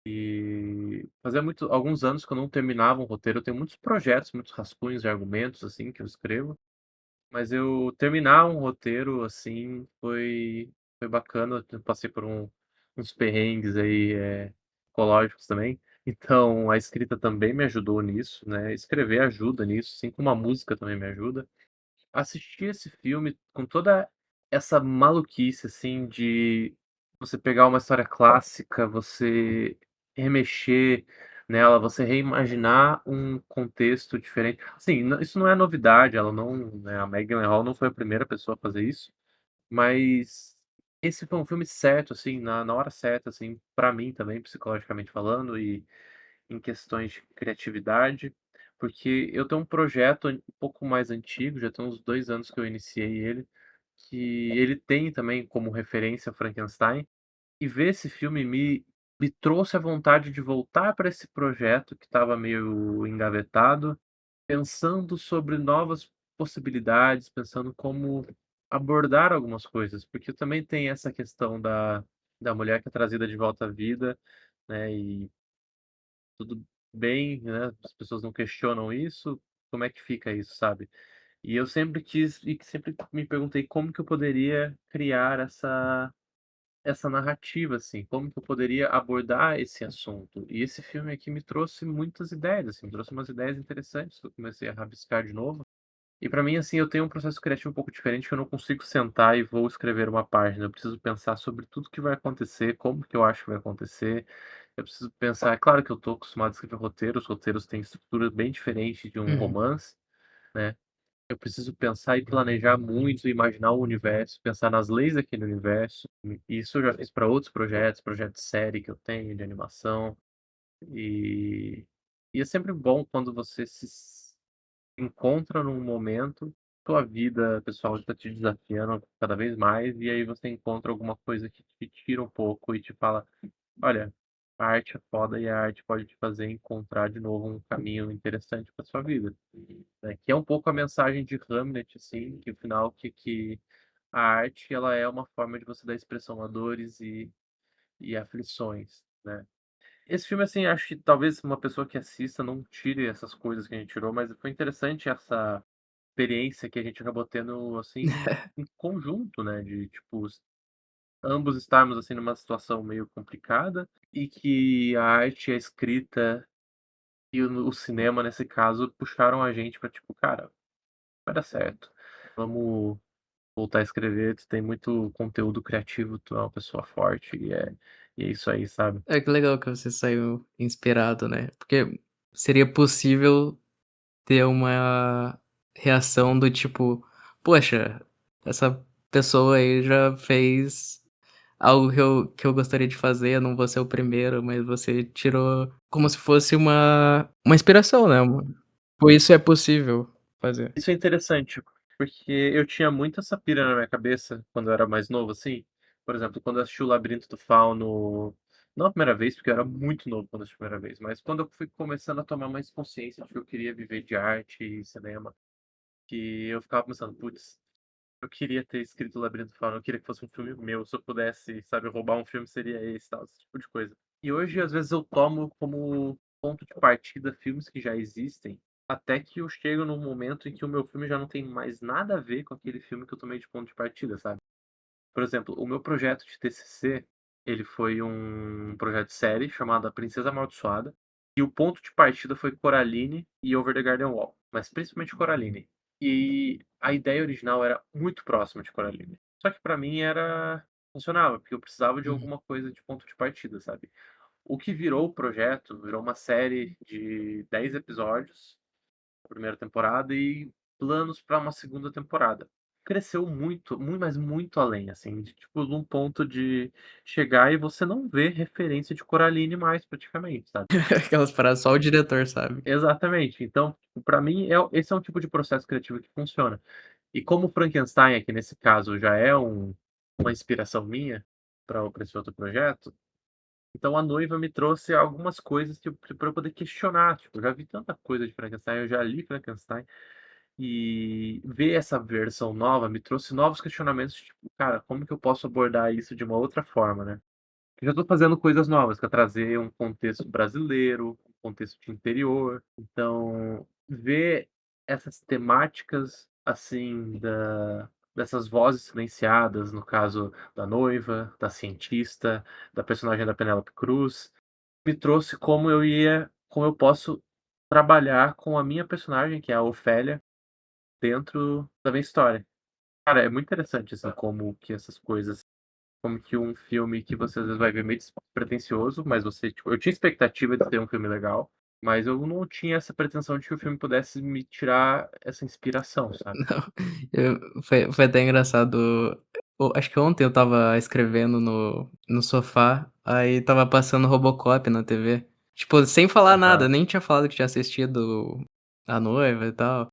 e fazia alguns anos que eu não terminava um roteiro. Eu tenho muitos projetos, muitos rascunhos e argumentos, assim, que eu escrevo, mas eu terminar um roteiro, assim, foi bacana. Eu passei por uns perrengues aí, psicológicos também. Então a escrita também me ajudou nisso, né, escrever ajuda nisso, assim como a música também me ajuda. Assistir esse filme com toda essa maluquice, assim, de você pegar uma história clássica, você remexer nela, você reimaginar um contexto diferente. Assim, isso não é novidade, ela não, né, a Maggie Gyllenhaal não foi a primeira pessoa a fazer isso, mas esse foi um filme certo, assim, na hora certa, assim, pra mim também, psicologicamente falando, e em questões de criatividade, porque eu tenho um projeto um pouco mais antigo, já tem uns 2 anos que eu iniciei ele, que ele tem também como referência Frankenstein, e ver esse filme me trouxe a vontade de voltar para esse projeto que estava meio engavetado, pensando sobre novas possibilidades, pensando como abordar algumas coisas, porque também tem essa questão da mulher que é trazida de volta à vida, né, e tudo bem, né, as pessoas não questionam isso, como é que fica isso, sabe? E eu sempre quis e que sempre me perguntei como que eu poderia criar essa narrativa, assim, como que eu poderia abordar esse assunto. E esse filme aqui me trouxe muitas ideias, assim, me trouxe umas ideias interessantes que eu comecei a rabiscar de novo. E pra mim, assim, eu tenho um processo criativo um pouco diferente, que eu não consigo sentar e vou escrever uma página. Eu preciso pensar sobre tudo que vai acontecer, como que eu acho que vai acontecer. Eu preciso pensar, é claro que eu tô acostumado a escrever roteiros, roteiros têm estrutura bem diferente de um
Uhum.
romance, né. Eu preciso pensar e planejar muito, imaginar o universo, pensar nas leis daquele universo. E isso eu já fiz para outros projetos, projetos de série que eu tenho, de animação. E e é sempre bom quando você se encontra num momento, tua vida pessoal está te desafiando cada vez mais, e aí você encontra alguma coisa que te tira um pouco e te fala: "Olha, a arte é foda e a arte pode te fazer encontrar de novo um caminho interessante para sua vida", né. Que é um pouco a mensagem de Hamlet, assim, que o final que a arte ela é uma forma de você dar expressão a dores e aflições, né. Esse filme, assim, acho que talvez uma pessoa que assista não tire essas coisas que a gente tirou, mas foi interessante essa experiência que a gente acabou tendo, assim, em conjunto, né, de, tipo, ambos estarmos, assim, numa situação meio complicada e que a arte, a escrita e o cinema, nesse caso, puxaram a gente pra, tipo: "Cara, vai dar certo. Vamos voltar a escrever, tu tem muito conteúdo criativo, tu é uma pessoa forte", e é isso aí, sabe.
É, que legal que você saiu inspirado, né, porque seria possível ter uma reação do tipo: "Poxa, essa pessoa aí já fez algo que eu gostaria de fazer, eu não vou ser o primeiro", mas você tirou como se fosse uma inspiração, né, tipo, isso é possível fazer.
Isso é interessante, porque eu tinha muito essa pira na minha cabeça quando eu era mais novo, assim. Por exemplo, quando eu assisti o Labirinto do Fauno, não a primeira vez, porque eu era muito novo quando eu assisti a primeira vez, mas quando eu fui começando a tomar mais consciência de que eu queria viver de arte e cinema, que eu ficava pensando: "Putz, eu queria ter escrito o Labirinto do Fauno, eu queria que fosse um filme meu, se eu pudesse, sabe, roubar um filme seria esse", tal, esse tipo de coisa. E hoje, às vezes, eu tomo como ponto de partida filmes que já existem, até que eu chego num momento em que o meu filme já não tem mais nada a ver com aquele filme que eu tomei de ponto de partida, sabe. Por exemplo, o meu projeto de TCC, ele foi um projeto de série chamado A Princesa Amaldiçoada, E o ponto de partida foi Coraline e Over the Garden Wall, mas principalmente Coraline. E a ideia original era muito próxima de Coraline. Só que pra mim funcionava, porque eu precisava de
Uhum.
alguma coisa de ponto de partida, sabe. O que virou o projeto, virou uma série de 10 episódios, a primeira temporada, e planos pra uma segunda temporada. Cresceu muito, mas muito além, assim, de tipo, num ponto de chegar e você não ver referência de Coraline mais praticamente, sabe.
Aquelas paradas só o diretor sabe.
Exatamente. Então, pra mim, esse é um tipo de processo criativo que funciona. E como Frankenstein aqui nesse caso já é uma inspiração minha para esse outro projeto, então a noiva me trouxe algumas coisas que pra eu poder questionar, tipo, eu já vi tanta coisa de Frankenstein, eu já li Frankenstein, e ver essa versão nova me trouxe novos questionamentos, tipo: "Cara, como que eu posso abordar isso de uma outra forma, né?". Eu já estou fazendo coisas novas, que é trazer um contexto brasileiro, um contexto de interior. Então, ver essas temáticas, assim, dessas vozes silenciadas, no caso da noiva, da cientista, da personagem da Penélope Cruz, me trouxe como eu posso trabalhar com a minha personagem, que é a Ofélia, dentro da minha história. Cara, é muito interessante, assim, como que um filme que você às vezes vai ver meio despretensioso, mas você, tipo, eu tinha expectativa de ter um filme legal, mas eu não tinha essa pretensão de que o filme pudesse me tirar essa inspiração, sabe.
Não, foi até engraçado, acho que ontem eu estava escrevendo no sofá, aí estava passando Robocop na TV, tipo, sem falar nada,
Aham.
nem tinha falado que tinha assistido A Noiva e tal.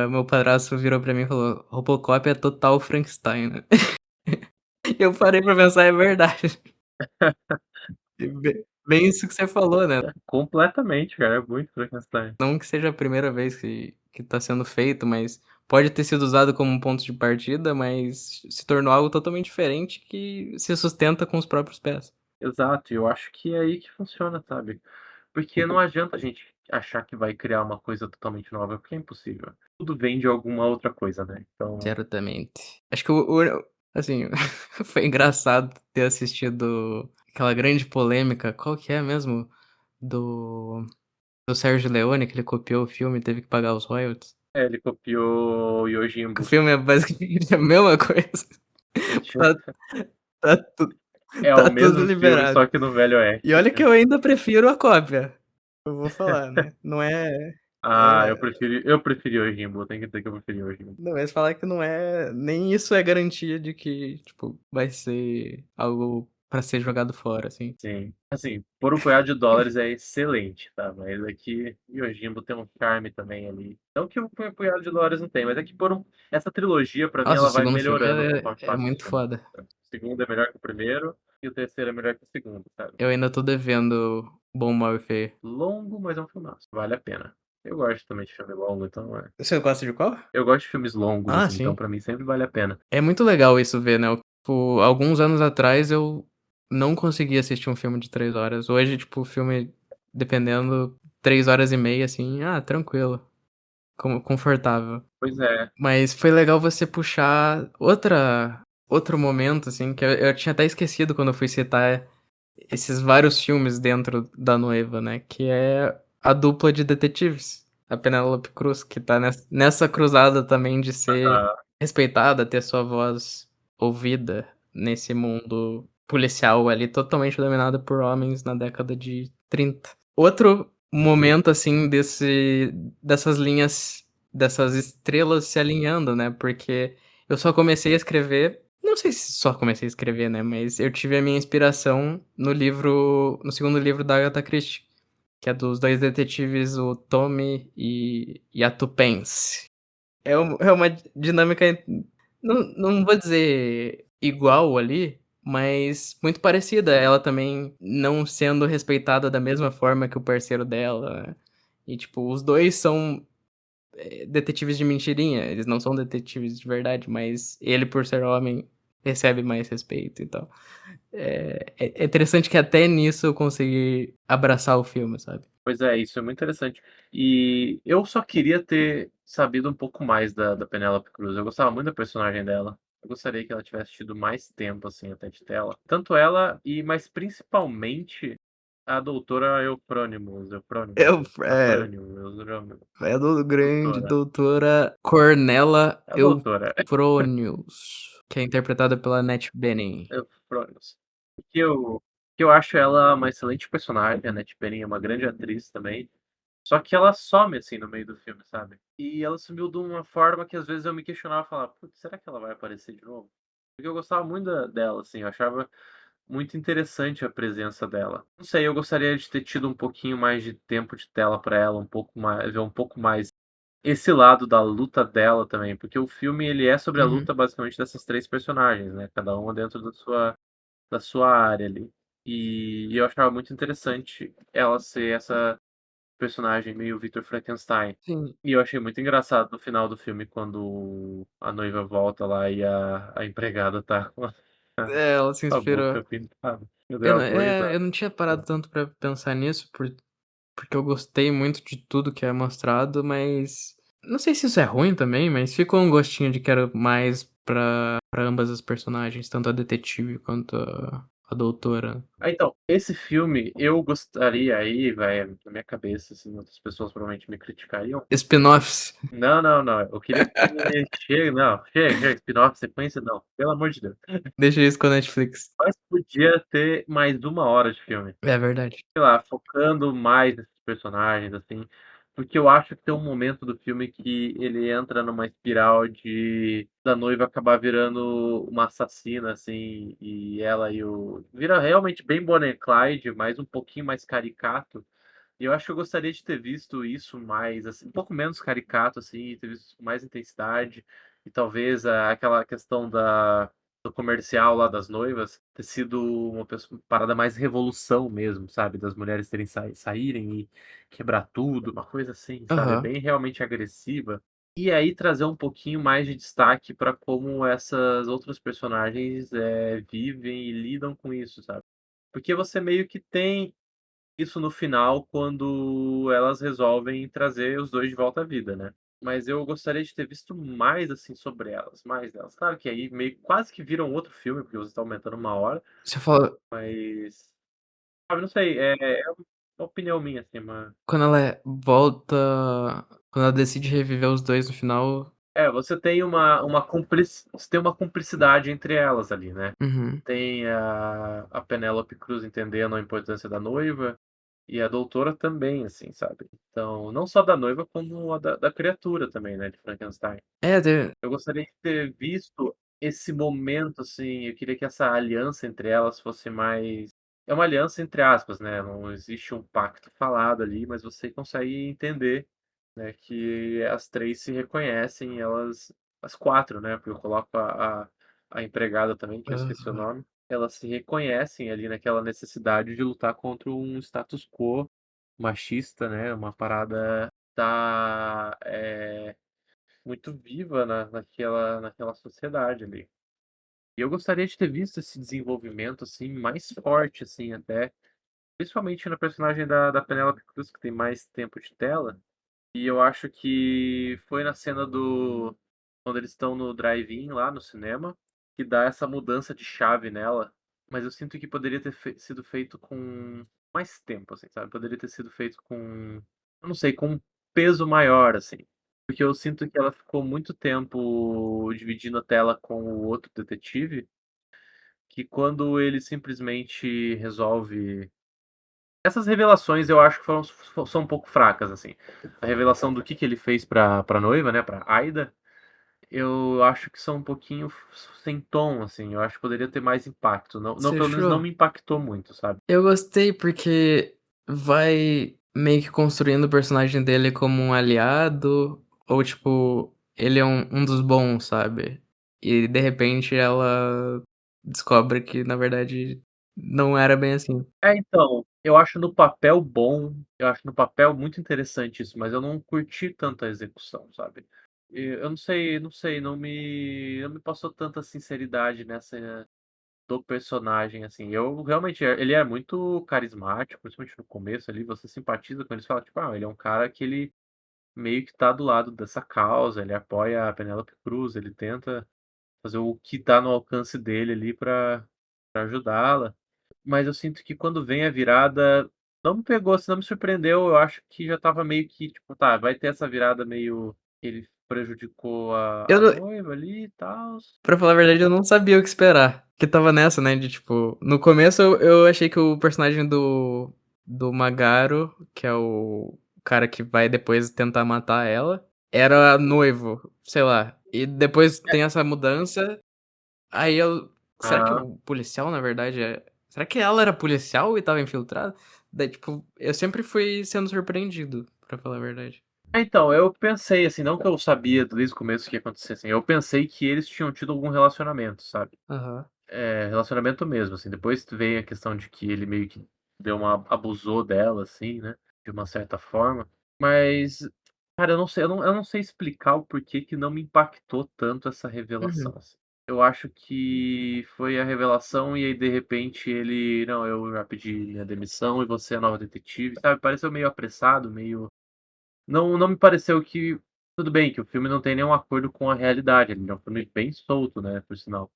Meu padrasto virou pra mim e falou: "Robocop é total Frankenstein, né". Eu parei pra pensar, é verdade. E bem isso que você falou, né,
Completamente, cara, é muito Frankenstein.
não que seja a primeira vez que tá sendo feito, mas pode ter sido usado como um ponto de partida, mas se tornou algo totalmente diferente que se sustenta com os próprios pés.
Exato, e eu acho que é aí que funciona, sabe. Porque não adianta a gente achar que vai criar uma coisa totalmente nova, porque é impossível. Tudo vem de alguma outra coisa, né, então
Certamente. Acho que o assim, foi engraçado ter assistido aquela grande polêmica, qual que é mesmo? Do do Sérgio Leone, que ele copiou o filme e teve que pagar os royalties.
ele copiou o
Que o
Yojimbo.
filme é basicamente a mesma coisa. Tá tá tu
É o
tá tudo
mesmo filme,
liberado.
só que no Velho
E
Oeste,
olha que
né.
eu ainda prefiro a cópia, eu vou falar, né, não é
Ah, eu preferi o Jimbo, tenho que dizer que eu preferi o Jimbo.
não, mas falar que não é nem isso é garantia de que, tipo, vai ser algo pra ser jogado fora, assim.
Sim. Assim, por US$ 1 é excelente, tá, mas aqui Yojimbo tem um charme também ali. Não que o US$ 1 não tem, mas é que essa trilogia pra mim
Nossa, o
ela vai
segundo filme
melhorando conforme
é
passa os
muito
filmes.
foda.
O segundo é melhor que o primeiro, e o terceiro é melhor que o segundo, sabe.
Eu ainda tô devendo Bom, Mal e Feio.
Longo, mas é um filmaço, vale a pena. Eu gosto também de filme longo, então
Você gosta de qual?
eu gosto de filmes longos,
Ah,
assim, então
sim.
pra mim sempre vale a pena.
É muito legal isso ver, né, tipo, alguns anos atrás eu não conseguia assistir um filme de 3 horas. Hoje, tipo, o filme, dependendo, 3 horas e meia, assim, tranquilo, confortável.
Pois é.
Mas foi legal você puxar outro momento, assim, que eu tinha até esquecido quando eu fui citar esses vários filmes dentro da Noiva, né, que é a dupla de detetives, a Penélope Cruz, que tá nessa cruzada também de ser
Aham.
respeitada, ter sua voz ouvida nesse mundo policial ali, totalmente dominado por homens na década de 30. Outro
Sim.
momento, assim, dessas linhas, dessas estrelas se alinhando, né, porque eu só comecei a escrever, não sei se só comecei a escrever, né, mas eu tive a minha inspiração no segundo livro da Agatha Christie, que é dos 2 detetives, o Tommy e a Tupence. É uma dinâmica, não vou dizer igual ali, mas muito parecida, ela também não sendo respeitada da mesma forma que o parceiro dela, e tipo, os 2 são, detetives de mentirinha, eles não são detetives de verdade, mas ele por ser homem recebe mais respeito, então, é interessante que até nisso eu consegui abraçar o filme, sabe.
Pois é, isso é muito interessante. E eu só queria ter sabido um pouco mais da Penélope Cruz. Eu gostava muito da personagem dela. Eu gostaria que ela tivesse tido mais tempo, assim, até de tela. Tanto ela mas principalmente A doutora Euphronimus, Euphronimus,
Eu é,
Euphronimus,
é do grande
doutora,
doutora Cornella
a doutora
Euphronius, que é interpretada pela Annette Bening.
Euphronimus. Que eu acho ela uma excelente personagem, a Annette Bening é uma grande atriz também, só que ela some, assim, no meio do filme, sabe. E ela sumiu de uma forma que às vezes eu me questionava, e falava: "Putz, será que ela vai aparecer de novo?". Porque eu gostava muito dela, assim, eu achava muito interessante a presença dela. Não sei, eu gostaria de ter tido um pouquinho mais de tempo de tela pra ela, um pouco mais ver um pouco mais esse lado da luta dela também, porque o filme ele é sobre a
Uhum.
luta basicamente dessas 3 personagens, né, cada uma dentro da sua área ali. E eu achava muito interessante ela ser essa personagem meio Victor Frankenstein.
Sim.
E eu achei muito engraçado no final do filme quando a noiva volta lá e a empregada tá com a
É, ela se
com a
inspirou.
boca pintada. Eu dei umas boas
Eu
risadas.
não tinha parado tanto pra pensar nisso, porque eu gostei muito de tudo que é mostrado, mas não sei se isso é ruim também, mas ficou um gostinho de quero mais pra ambas as personagens, tanto a detetive quanto a doutora.
Ah, então, esse filme eu gostaria aí, vai, na minha cabeça, assim, outras pessoas provavelmente me criticariam.
Spin-offs,
Não, não, não, eu queria que chega, não, chega, spin-off, sequência não, pelo amor de Deus.
deixa isso com a Netflix.
Mas podia ter mais 1 hora de filme.
É verdade.
Sei lá, focando mais nesses personagens, assim, porque eu acho que tem um momento do filme que ele entra numa espiral de da noiva acabar virando uma assassina, assim, e ela e o vira realmente bem Bonnie e Clyde, mas um pouquinho mais caricato. E eu acho que eu gostaria de ter visto isso mais, assim, um pouco menos caricato, assim, ter visto com mais intensidade, e talvez aquela questão do comercial lá das noivas ter sido uma parada mais revolução mesmo, sabe? Das mulheres terem saírem e quebrar tudo, uma coisa assim, sabe?
Aham.
Bem realmente agressiva. E aí trazer um pouquinho mais de destaque para como essas outras personagens vivem e lidam com isso, sabe? Porque você meio que tem isso no final quando elas resolvem trazer os 2 de volta à vida, né. Mas eu gostaria de ter visto mais, assim, sobre elas, mais delas. Claro que aí meio quase que vira um outro filme, porque você tá aumentando 1 hora,
Você fala
mas, sabe, não sei, é uma opinião minha, assim, uma
quando ela volta quando ela decide reviver os 2 no final.
você tem você tem uma cumplicidade entre elas ali, né.
Uhum.
Tem a Penélope Cruz entendendo a importância da noiva, e a doutora também, assim, sabe. Então, não só da noiva, como a da criatura também, né, de Frankenstein.
É, de
Eu gostaria de ter visto esse momento, assim, eu queria que essa aliança entre elas fosse mais é uma aliança entre aspas, né, não existe um pacto falado ali, mas você consegue entender, né, que as 3 se reconhecem, elas as 4, né, porque eu coloco a empregada também, que eu esqueci o
aham.
nome, elas se reconhecem ali naquela necessidade de lutar contra um status quo machista, né, uma parada tá, muito viva naquela sociedade ali. E eu gostaria de ter visto esse desenvolvimento, assim, mais forte, assim, até, principalmente na personagem da Penélope Cruz, que tem mais tempo de tela. E eu acho que foi na cena do quando eles estão no drive-in lá no cinema, que dá essa mudança de chave nela, mas eu sinto que poderia ter sido feito com mais tempo, assim, sabe, poderia ter sido feito com, eu não sei, com um peso maior, assim. Porque eu sinto que ela ficou muito tempo dividindo a tela com o outro detetive, que quando ele simplesmente resolve essas revelações eu acho que são um pouco fracas, assim. A revelação do que ele fez pra noiva, né, pra Aida, eu acho que são um pouquinho sem tom, assim, eu acho que poderia ter mais impacto, não
Você
pelo menos não
achou?
me impactou muito, sabe.
Eu gostei porque vai meio que construindo o personagem dele como um aliado, ou tipo, ele é um dos bons, sabe. E de repente ela descobre que na verdade não era bem assim.
Então, eu acho no papel bom, eu acho no papel muito interessante isso, mas eu não curti tanto a execução, sabe. Eu não sei, não me passou tanta sinceridade nessa do personagem, assim. Eu realmente ele é muito carismático, principalmente no começo ali, você simpatiza com ele, você fala, tipo: "Ah, ele é um cara que ele meio que tá do lado dessa causa, ele apoia a Penélope Cruz, ele tenta fazer o que tá no alcance dele ali pra ajudá-la". Mas eu sinto que quando vem a virada, Não me pegou, assim, não me surpreendeu, eu acho que já estava meio que, tipo, tá, vai ter essa virada meio ele prejudicou
Eu
a
não
noiva ali e tals.
Pra falar a verdade, eu não sabia o que esperar, que estava nessa, né, de tipo, no começo eu achei que o personagem do Magaro, que é o cara que vai depois tentar matar ela, era noivo, sei lá, e depois
É.
tem essa mudança, aí eu será que
Aham.
o policial na verdade será que ela era policial e estava infiltrada? Daí, tipo, eu sempre fui sendo surpreendido, pra falar a verdade.
Então, eu pensei, assim, não que eu sabia desde o começo o que ia acontecer, assim, eu pensei que eles tinham tido algum relacionamento, sabe.
Aham.
Relacionamento mesmo, assim, depois veio a questão de que ele meio que deu uma abusou dela, assim, né, de uma certa forma, mas, cara, eu não sei, eu não sei explicar o porquê que não me impactou tanto essa revelação,
Uhum.
assim. Eu acho que foi a revelação e aí, de repente, ele: "Não, eu já pedi minha demissão e você é a nova detetive", sabe, pareceu meio apressado, meio não me pareceu que tudo bem que o filme não tem nenhum acordo com a realidade, ele é um filme bem solto, né, por sinal.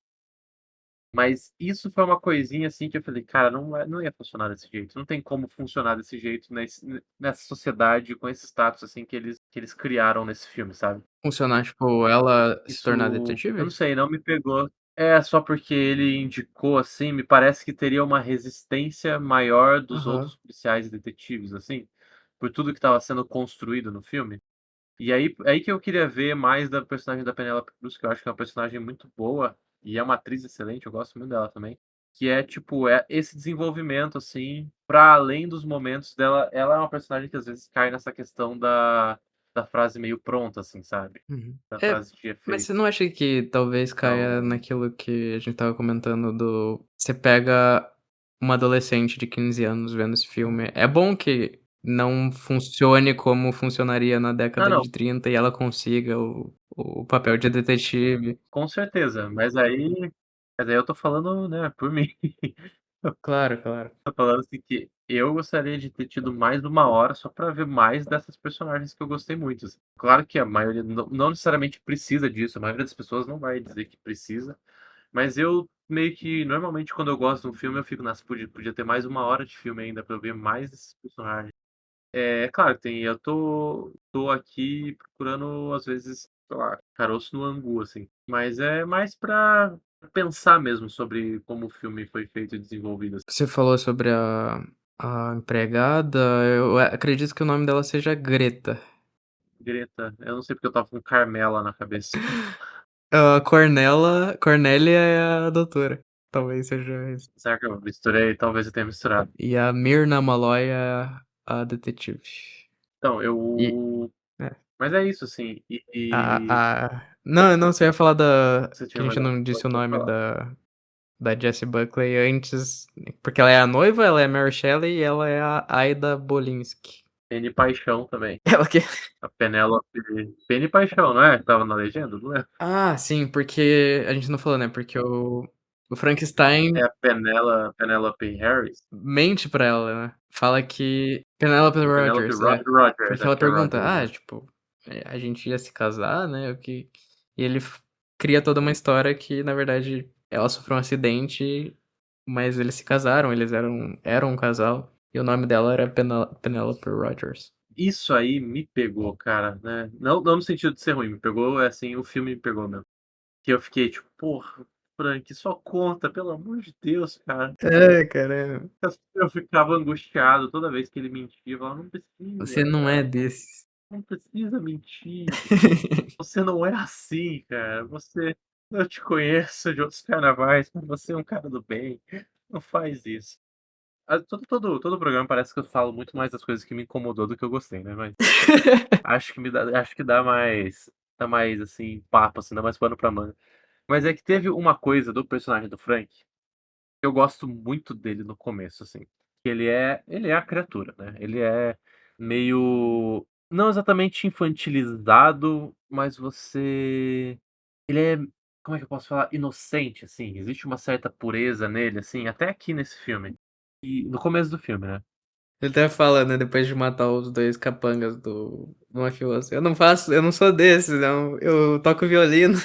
Mas isso foi uma coisinha, assim, que eu falei: "Cara, não ia funcionar desse jeito, não tem como funcionar desse jeito nessa sociedade com esse status, assim, que eles criaram nesse filme", sabe.
Funcionar, tipo, ela se tornar
Isso, eu não
detetive?
sei, não me pegou. É, só porque ele indicou, assim, me parece que teria uma resistência maior dos
Aham.
outros policiais e detetives, assim, por tudo que estava sendo construído no filme. E aí que eu queria ver mais da personagem da Penélope Cruz, que eu acho que é uma personagem muito boa, e é uma atriz excelente, eu gosto muito dela também, que é, tipo, esse desenvolvimento, assim, pra além dos momentos dela ela é uma personagem que às vezes cai nessa questão da frase meio pronta, assim, sabe,
Uhum.
da
É,
frase de
mas você
efeito.
não acha que talvez caia
Então
naquilo que a gente estava comentando do você pega uma adolescente de 15 anos vendo esse filme, é bom que não funcione como funcionaria na
ah,
década
não,
de 30 e ela consiga o papel de detetive.
com certeza, mas aí eu tô falando, né, por mim.
Claro, claro.
Tô falando assim que eu gostaria de ter tido mais 1 hora só pra ver mais dessas personagens que eu gostei muito, assim. Claro que a maioria não necessariamente precisa disso, a maioria das pessoas não vai dizer que precisa, mas eu meio que normalmente quando eu gosto de um filme eu fico: "Nossa, podia ter mais 1 hora de filme ainda pra eu ver mais desses personagens". É claro, eu tô aqui procurando às vezes, sei lá, caroço no angu, assim, mas é mais pra pensar mesmo sobre como o filme foi feito e desenvolvido, assim.
Você falou sobre a empregada, eu acredito que o nome dela seja Greta.
Greta, eu não sei porque eu estava com Carmela na cabeça.
A Cornélia é a doutora, talvez seja isso.
Será que eu misturei? Talvez eu tenha misturado.
E a Myrna Malloy é a detetive.
Então,
E é,
mas é isso, assim,
não, não, você ia falar da
você
que a
tinha mais
gente
alguma
não disse
coisa
o
pra
nome
falar?
da Jessie Buckley antes, porque ela é a noiva, ela é a Mary Shelley e ela é a Aida Bolinski.
Penny Paixão também.
Ela que
A Penélope Penny Paixão, não é? Estava na legenda? Não é?
sim, porque a gente não falou, né, porque o
É
Frankenstein
a Penélope Harris?
mente pra ela, né. Fala que Penelope
A Penélope
Rogers, é.
Rogers,
Porque
acho
ela
que é
pergunta:
Rogers, né.
tipo, a gente ia se casar, né, o que e ele cria toda uma história que, na verdade, ela sofreu um acidente, mas eles se casaram, eles eram um casal, e o nome dela era Penelope Rogers.
Isso aí me pegou, cara, né, não no sentido de ser ruim, me pegou, assim, o filme me pegou mesmo. Que eu fiquei tipo: "Porra, Frank, só conta, pelo amor de Deus, cara".
É, cara,
Eu ficava angustiado toda vez que ele mentia, eu falava: "Não
você
precisa,
não é
cara,
desses.
não precisa mentir, você não é assim, cara, eu te conheço de outros carnavais, mas você é um cara do bem, não faz isso". Todo programa parece que eu falo muito mais das coisas que me incomodou do que eu gostei, né, mas acho que dá mais, assim, papo, assim, dá mais pano pra manga. Mas é que teve uma coisa do personagem do Frank, eu gosto muito dele no começo, assim, que ele é a criatura, né, ele é meio não exatamente infantilizado, mas ele é, como é que eu posso falar? Inocente, assim, existe uma certa pureza nele, assim, até aqui nesse filme. E no começo do filme, né.
Ele até fala, né, depois de matar os 2 capangas do mafioso: eu não sou desses, não, eu toco violino".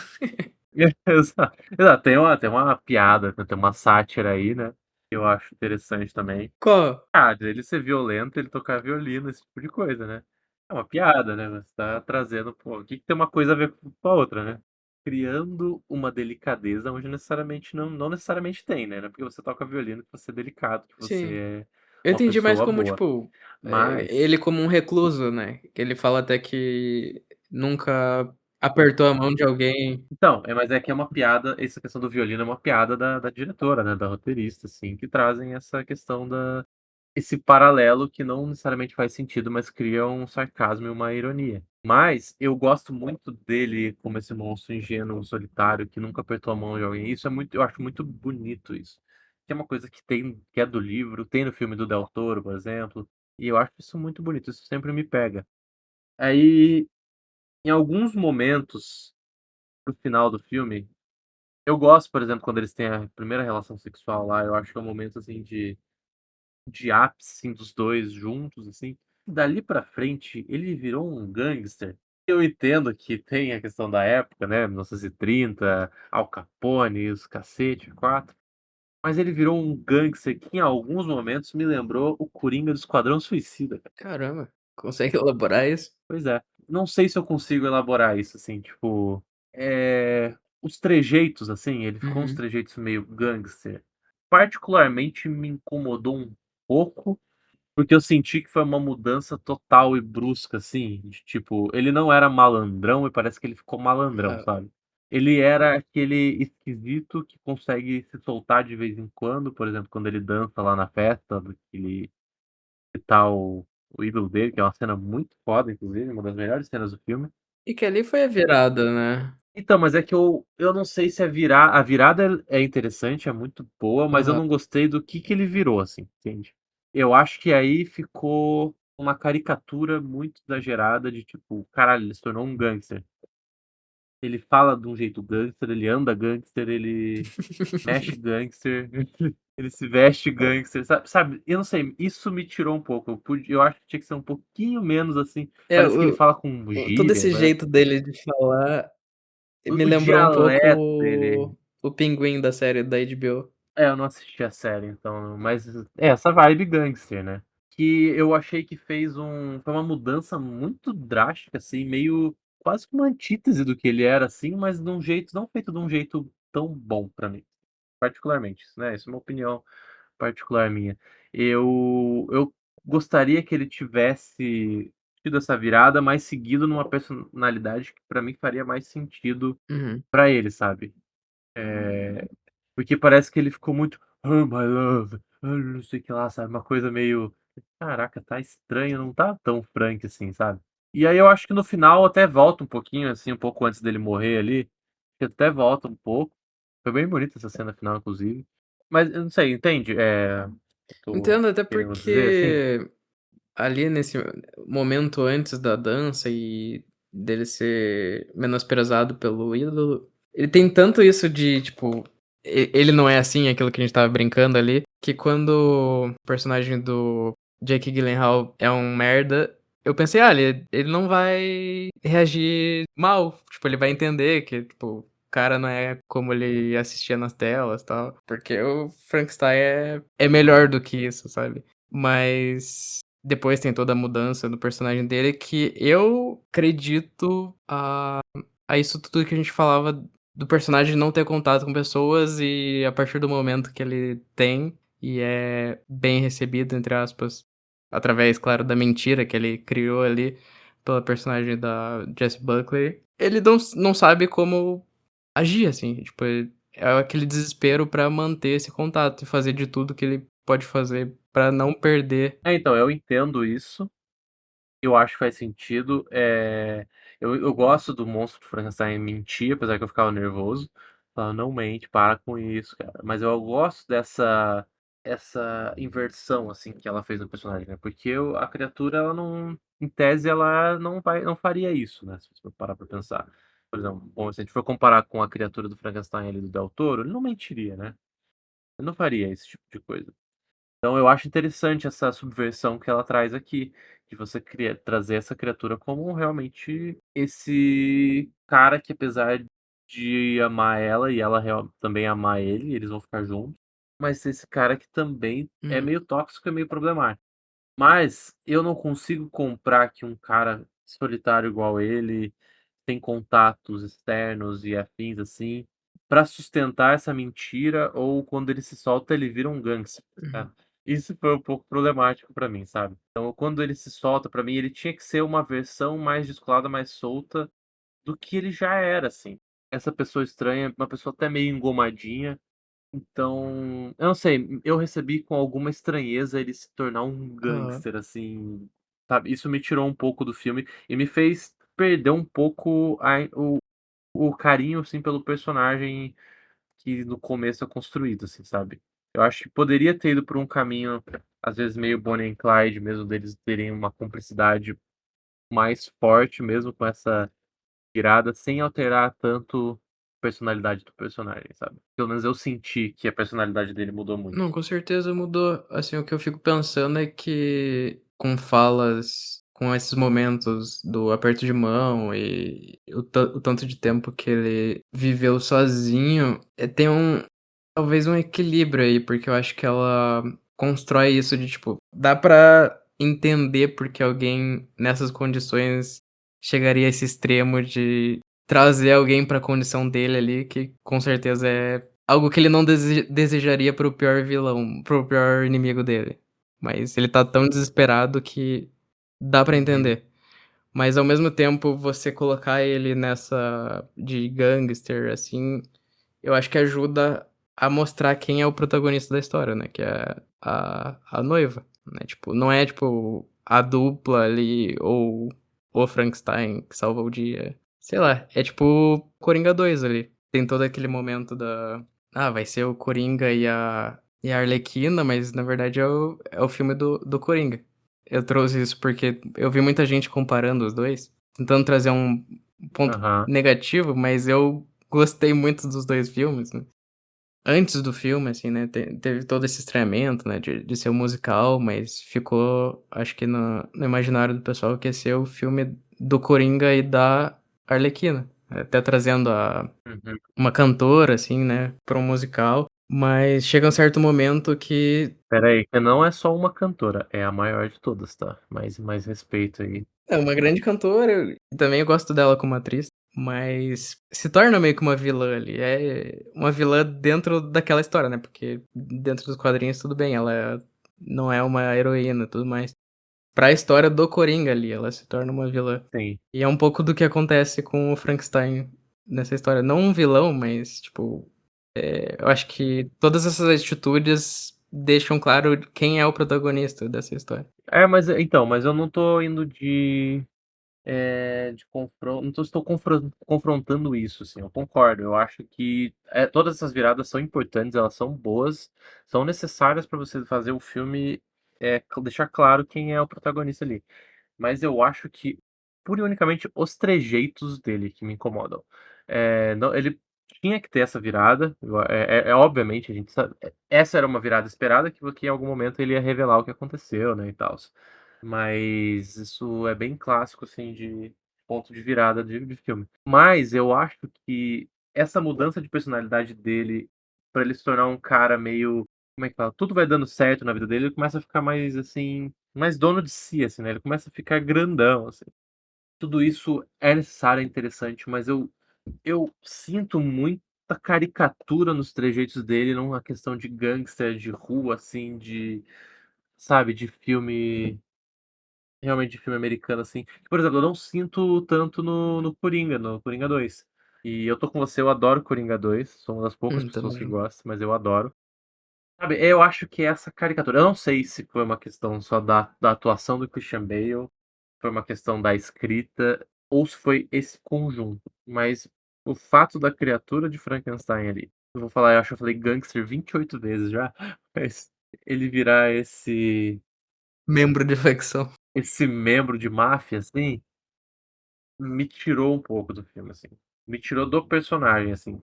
Exato, exato, tem uma piada, né, tem uma sátira aí, né. eu acho interessante também.
Qual?
Ah, dele ser violento, ele tocar violino, esse tipo de coisa, né. É uma piada, né, você tá trazendo pô, o que que tem uma coisa a ver com a outra, né. Criando uma delicadeza onde necessariamente não necessariamente tem, né, não é porque você toca violino que você é delicado, que você
Sim.
é
Eu
uma
entendi mais
pessoa
como,
boa.
tipo,
Mas
ele como um recluso, né, que ele fala até que nunca apertou a mão de alguém.
então, mas é que é uma piada essa questão do violino é uma piada da diretora, né, da roteirista, assim, que trazem essa questão da esse paralelo que não necessariamente faz sentido, mas cria um sarcasmo e uma ironia. Mas eu gosto muito dele como esse monstro ingênuo, solitário, que nunca apertou a mão de alguém. Isso é muito, eu acho muito bonito isso. Que é uma coisa que tem, que é do livro, tem no filme do Del Toro, por exemplo, e eu acho isso muito bonito, isso sempre me pega. Aí, em alguns momentos, no final do filme, eu gosto, por exemplo, quando eles têm a primeira relação sexual lá, eu acho que é um momento assim de ápice, assim, dos 2 juntos, assim. Dali pra frente, ele virou um gangster. Eu entendo que tem a questão da época, né, 1930, Al Capone, os cacete, 4, mas ele virou um gangster que em alguns momentos me lembrou o Coringa do Esquadrão Suicida, cara.
Caramba, consegue elaborar isso?
Pois é. Não sei se eu consigo elaborar isso, assim, tipo, os trejeitos, assim, ele ficou uns
Uhum.
trejeitos meio gangster. Particularmente me incomodou um pouco porque eu senti que foi uma mudança total e brusca, assim, de tipo, ele não era malandrão e parece que ele ficou malandrão,
Ah,
sabe. Ele era aquele esquisito que consegue se soltar de vez em quando, por exemplo, quando ele dança lá na festa do que tá o ídolo dele, que é uma cena muito foda, inclusive, uma das melhores cenas do filme.
e que ali foi a virada, né.
Então, mas é que eu não sei se a virada é interessante, é muito boa, mas eu
Aham.
não gostei do que ele virou, assim, entende. Eu acho que aí ficou uma caricatura muito exagerada de tipo, caralho, ele se tornou um gangster. Ele fala de um jeito gangster, ele anda gangster, ele mexe gangster, ele se veste gangster, sabe, eu não sei, isso me tirou um pouco, eu acho que tinha que ser um pouquinho menos assim,
É,
parece que ele fala com
todo
gíria,
esse
né,
jeito dele de falar me
o
lembrou um
dialeto dele.
pouco o Pinguim da série da HBO.
É, eu não assisti a série, então, mas é essa vibe gangster, né. Que eu achei que foi uma mudança muito drástica, assim, meio quase que uma antítese do que ele era, assim, mas de um jeito não feito de um jeito tão bom pra mim, particularmente, né, isso é uma opinião particular minha. Eu gostaria que ele tivesse tido essa virada, mas seguido numa personalidade que pra mim faria mais sentido
Uhum.
pra ele, sabe. Eh porque parece que ele ficou muito: "Oh, my love", não sei o que lá, sabe, uma coisa meio: "Caraca, tá estranho, não tá tão Frank assim", sabe. E aí eu acho que no final até volta um pouquinho, assim, um pouco antes dele morrer ali, que até volta um pouco. Foi bem bonita essa cena final, inclusive. Mas eu não sei, entende, eu tô
Entendo, até
querendo dizer, assim?
porque ali nesse momento antes da dança e dele ser menosprezado pelo ídolo, ele tem tanto isso de, tipo, ele não é assim, aquilo que a gente estava brincando ali, que quando o personagem do Jake Gyllenhaal é um merda, eu pensei: "Ah, ele não vai reagir mal", tipo, ele vai entender que, tipo, o cara não é como ele assistia nas telas, e tal, porque o Frankenstein é melhor do que isso, sabe. Mas depois tem toda a mudança do personagem dele que eu acredito a isso tudo que a gente falava do personagem não ter contato com pessoas e a partir do momento que ele tem e é bem recebido, entre aspas, através, claro, da mentira que ele criou ali pela personagem da Jessie Buckley, ele não sabe como agir, assim, tipo, é aquele desespero pra manter esse contato e fazer de tudo que ele pode fazer pra não perder.
É, então, eu entendo isso. Eu acho que faz sentido. Eu gosto do monstro de Frankenstein mentir, apesar que eu ficava nervoso. Falava, não mente, para com isso, cara. Mas eu gosto dessa essa inversão, assim, que ela fez no personagem, né? Porque a criatura, ela não, em tese, ela não faria isso, né? Se você for parar pra pensar. Por exemplo, bom, se a gente for comparar com a criatura do Frankenstein ali do Del Toro, ele não mentiria, né? Ele não faria esse tipo de coisa. Então eu acho interessante essa subversão que ela traz aqui, de você trazer essa criatura como realmente esse cara que apesar de amar ela e ela também amar ele, eles vão ficar juntos, mas esse cara que também é
Hum.
meio tóxico, é meio problemático. Mas eu não consigo comprar que um cara solitário igual ele, sem contatos externos e afins, assim, pra sustentar essa mentira ou quando ele se solta ele vira um gangster,
Uhum.
tá. Isso foi um pouco problemático pra mim, sabe. Então quando ele se solta, pra mim ele tinha que ser uma versão mais descolada, mais solta do que ele já era, assim. Essa pessoa estranha, uma pessoa até meio engomadinha, então, eu não sei, eu recebi com alguma estranheza ele se tornar um
Aham.
gangster, assim, sabe. Isso me tirou um pouco do filme e me fez perder um pouco o carinho, assim, pelo personagem que no começo é construído, assim, sabe. Eu acho que poderia ter ido por um caminho, às vezes, meio Bonnie and Clyde mesmo, deles terem uma cumplicidade mais forte mesmo com essa virada, sem alterar tanto a personalidade do personagem, sabe. Pelo menos eu senti que a personalidade dele mudou muito.
Não, com certeza mudou. Assim, o que eu fico pensando é que com falas, com esses momentos do aperto de mão e o tanto de tempo que ele viveu sozinho, tem talvez um equilíbrio aí, porque eu acho que ela constrói isso de, tipo, dá pra entender porque alguém nessas condições chegaria a esse extremo de trazer alguém pra condição dele ali, que com certeza é algo que ele não desejaria para o pior vilão, para o pior inimigo dele. Mas ele tá tão desesperado que dá pra
Uhum.
entender. Mas ao mesmo tempo você colocar ele nessa de gangster, assim, eu acho que ajuda a mostrar quem é o protagonista da história, né, que é a noiva, né, tipo, não é, tipo, a dupla ali ou o Frankenstein que salva o dia, sei lá, é tipo Coringa 2 ali. Tem todo aquele momento vai ser o Coringa e a Arlequina, mas na verdade é o filme do Coringa. Eu trouxe isso porque eu vi muita gente comparando os 2, tentando trazer um ponto
Aham.
negativo, mas eu gostei muito dos 2 filmes, né. Antes do filme, assim, né, teve todo esse estranhamento, né, de ser um musical, mas ficou, acho que no imaginário do pessoal que ia ser o filme do Coringa e da Arlequina, até trazendo
Uhum.
uma cantora, assim, né, pra um musical, mas chega um certo momento que
Espera aí, que não é só uma cantora, é a maior de todas, tá. Mais respeito aí.
é uma grande cantora, e também eu gosto dela como atriz, mas se torna meio que uma vilã ali, é uma vilã dentro daquela história, né, porque dentro dos quadrinhos tudo bem, ela não é uma heroína e tudo mais. Pra história do Coringa ali, ela se torna uma vilã.
Sim.
E é um pouco do que acontece com o Frankenstein nessa história, não um vilão, mas tipo, eu acho que todas essas atitudes deixam claro quem é o protagonista dessa história.
É, mas então, mas eu não tô indo de confron não tô estou confrontando isso, assim, eu concordo, eu acho que, todas essas viradas são importantes, elas são boas, são necessárias pra você fazer o filme, deixar claro quem é o protagonista ali. Mas eu acho que, pura e unicamente, os trejeitos dele que me incomodam. Não, ele tinha que ter essa virada, obviamente, a gente sabe, essa era uma virada esperada que em algum momento ele ia revelar o que aconteceu, né, e tals. Mas isso é bem clássico, assim, de ponto de virada de filme. Mas eu acho que essa mudança de personalidade dele, pra ele se tornar um cara meio, como é que fala? Tudo vai dando certo na vida dele, ele começa a ficar mais, assim, mais dono de si, assim, né, ele começa a ficar grandão, assim. Tudo isso é necessário, é interessante, mas eu sinto muita caricatura nos trejeitos dele, numa questão de gangster, de rua, assim, de, sabe, de filme, realmente de filme americano, assim. Por exemplo, eu não sinto tanto no Coringa, no Coringa 2. E eu tô com você, eu adoro Coringa 2, sou uma das poucas pessoas que
Também.
gosta, mas eu adoro. Sabe, eu acho que essa caricatura, eu não sei se foi uma questão só da atuação do Christian Bale, foi uma questão da escrita, ou se foi esse conjunto, mas o fato da criatura de Frankenstein ali, eu vou falar, eu acho que eu falei gangster 28 vezes já, mas ele virar
Membro de facção.
esse membro de máfia, assim, me tirou um pouco do filme, assim. Me tirou do personagem, assim.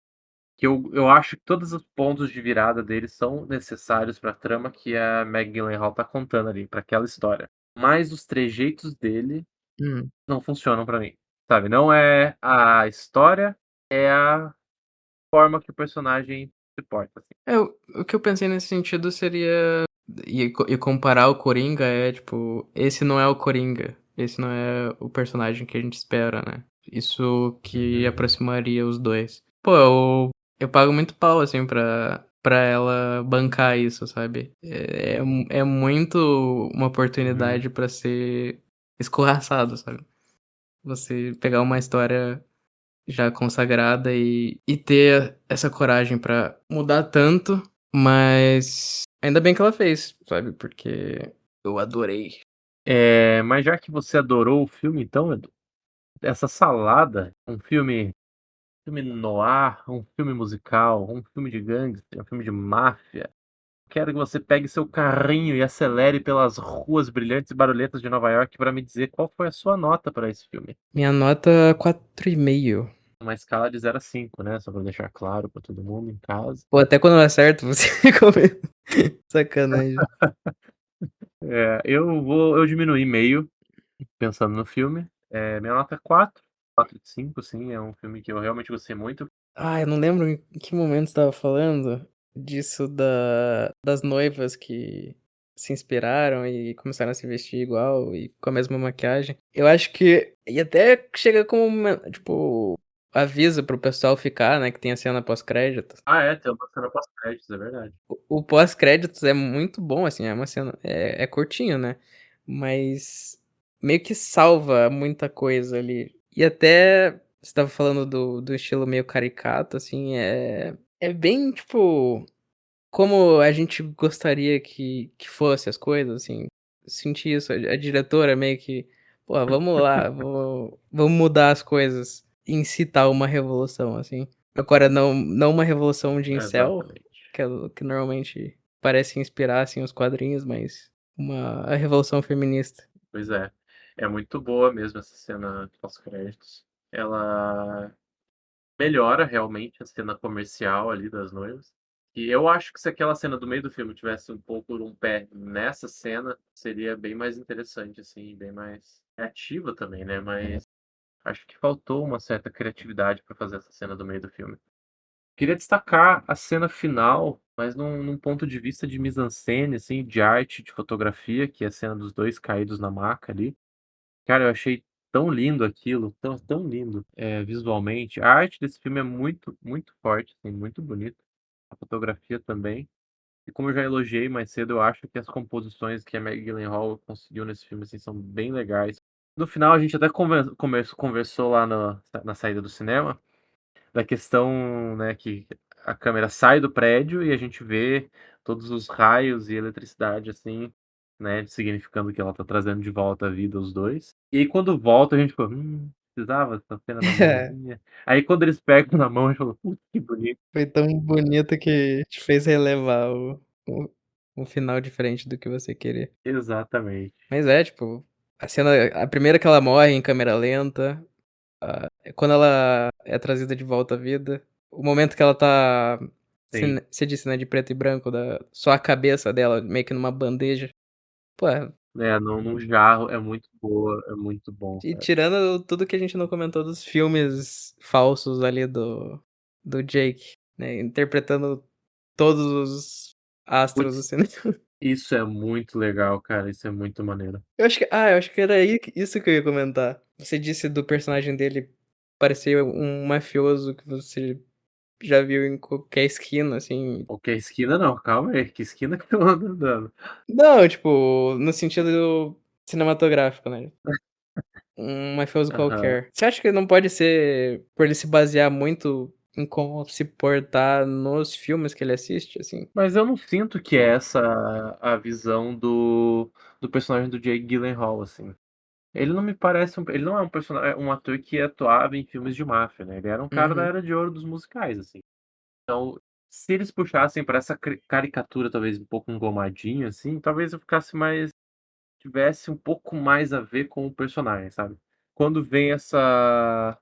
Que eu acho que todos os pontos de virada dele são necessários pra trama que a Maggie Gyllenhaal tá contando ali, pra aquela história. Mas os trejeitos dele
Hum.
não funcionam pra mim, sabe. Não é a história, é a forma que o personagem se porta, assim.
O que eu pensei nesse sentido seria e comparar o Coringa tipo, esse não é o Coringa, esse não é o personagem que a gente espera, né. Isso que
Uhum.
aproximaria os 2. Pô, eu pago muito pau, assim, pra ela bancar isso, sabe. É muito uma
Uhum.
oportunidade pra ser escorraçado, sabe. Você pegar uma história já consagrada e ter essa coragem pra mudar tanto, mas ainda bem que ela fez, sabe, porque eu adorei.
Mas já que você adorou o filme então, Edu, essa salada, um filme noir, um filme musical, um filme de gangster, um filme de máfia, quero que você pegue seu carrinho e acelere pelas ruas brilhantes e barulhentas de Nova York para me dizer qual foi a sua nota para esse filme.
Minha nota 4,5.
Uma escala de 0 a 5, né, só para deixar claro para todo mundo em casa.
Pô, até quando eu acerto você comenta. Sacanagem.
Eu diminuí meio, pensando no filme. Minha nota é 4 de 5, sim, é um filme que eu realmente gostei muito.
Ah, eu não lembro em que momento você estava falando disso das noivas que se inspiraram e começaram a se vestir igual e com a mesma maquiagem. Eu acho que e até chega como tipo, aviso para o pessoal ficar, né, que tem a cena pós-créditos.
Tem uma cena pós-créditos, é verdade.
O pós-créditos é muito bom, assim, é uma cena é curtinho, né, mas meio que salva muita coisa ali. E até você estava falando do estilo meio caricato, assim, é bem, tipo, como a gente gostaria que fosse as coisas, assim. Senti isso, a diretora meio que: "Pô, vamos lá, vamos mudar as coisas", incitar uma revolução, assim. Agora não uma revolução de incel,
Exatamente.
que normalmente parece inspirar, assim, os quadrinhos, mas a revolução feminista.
Pois é. É muito boa mesmo essa cena pós-créditos. Ela melhora realmente a cena comercial ali das noivas. E eu acho que se aquela cena do meio do filme tivesse um pouco um pé nessa cena, seria bem mais interessante, assim, bem mais criativa também, né? Mas acho que faltou uma certa criatividade para fazer essa cena do meio do filme. Queria destacar a cena final, mas num ponto de vista de mise-en-scène, assim, de arte, de fotografia, que é a cena dos 2 caídos na maca ali. Cara, eu achei tão lindo aquilo, tão lindo, visualmente. A arte desse filme é muito, muito forte, assim, muito bonita. A fotografia também. E como eu já elogiei mais cedo, eu acho que as composições que a Maggie Gyllenhaal conseguiu nesse filme, assim, são bem legais. No final, a gente até conversou lá na saída do cinema, da questão, né, que a câmera sai do prédio e a gente vê todos os raios e eletricidade, assim, né, significando que ela tá trazendo de volta à vida os 2. E aí quando volta a gente falou: precisava dessa cena da mãozinha". Aí quando eles pegam na mão a gente falou: "Putz, que bonito".
Foi tão bonito que te fez relevar o um final diferente do que você queria.
Exatamente.
Mas tipo, a primeira que ela morre em câmera lenta, quando ela é trazida de volta à vida, o momento que ela tá,
Sim.
você disse, né, de preto e branco, da só a cabeça dela meio que numa bandeja. Pô,
Num jarro é muito boa, é muito bom,
e
cara.
tirando tudo que a gente não comentou dos filmes falsos ali do Jake, né, interpretando todos os astros do
Putz,
cinema.
isso é muito legal, cara, isso é muito maneiro.
Eu acho que era aí isso que eu ia comentar. Você disse do personagem dele parecer um mafioso que você já viu em qualquer esquina, assim.
Qualquer esquina não, calma aí, que esquina que eu ando andando?
Não, tipo, no sentido cinematográfico, né. Um mafioso
Aham.
qualquer. Você acha que não pode ser por ele se basear muito em como se portar nos filmes que ele assiste, assim?
Mas eu não sinto que é essa a visão do personagem do Jake Gyllenhaal, assim. Ele não me parece ele não é um ator que atuava em filmes de máfia, né, ele era um cara da
Uhum.
era de ouro dos musicais, assim. Então, se eles puxassem pra essa caricatura talvez um pouco engomadinha, assim, talvez eu ficasse mais tivesse um pouco mais a ver com o personagem, sabe. Quando vem essa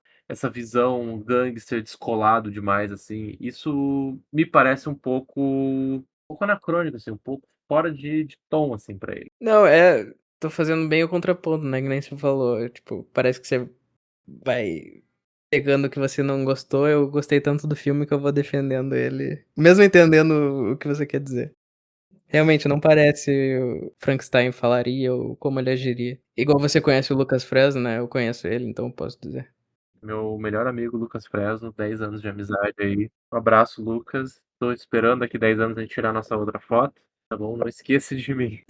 visão gangster descolado demais, assim, isso me parece um pouco anacrônico, assim, um pouco fora de tom, assim, pra ele.
Não, tô fazendo bem o contraponto, né, que nem você falou, tipo, parece que você vai pegando que você não gostou, eu gostei tanto do filme que eu vou defendendo ele, mesmo entendendo o que você quer dizer. Realmente não parece o Frankenstein falaria ou como ele agiria. Igual você conhece o Lucas Fresno, né, eu conheço ele, então posso dizer.
Meu melhor amigo Lucas Fresno, 10 anos de amizade aí. Um abraço, Lucas. Tô esperando daqui 10 anos a gente tirar nossa outra foto, tá bom? Não esqueça de mim.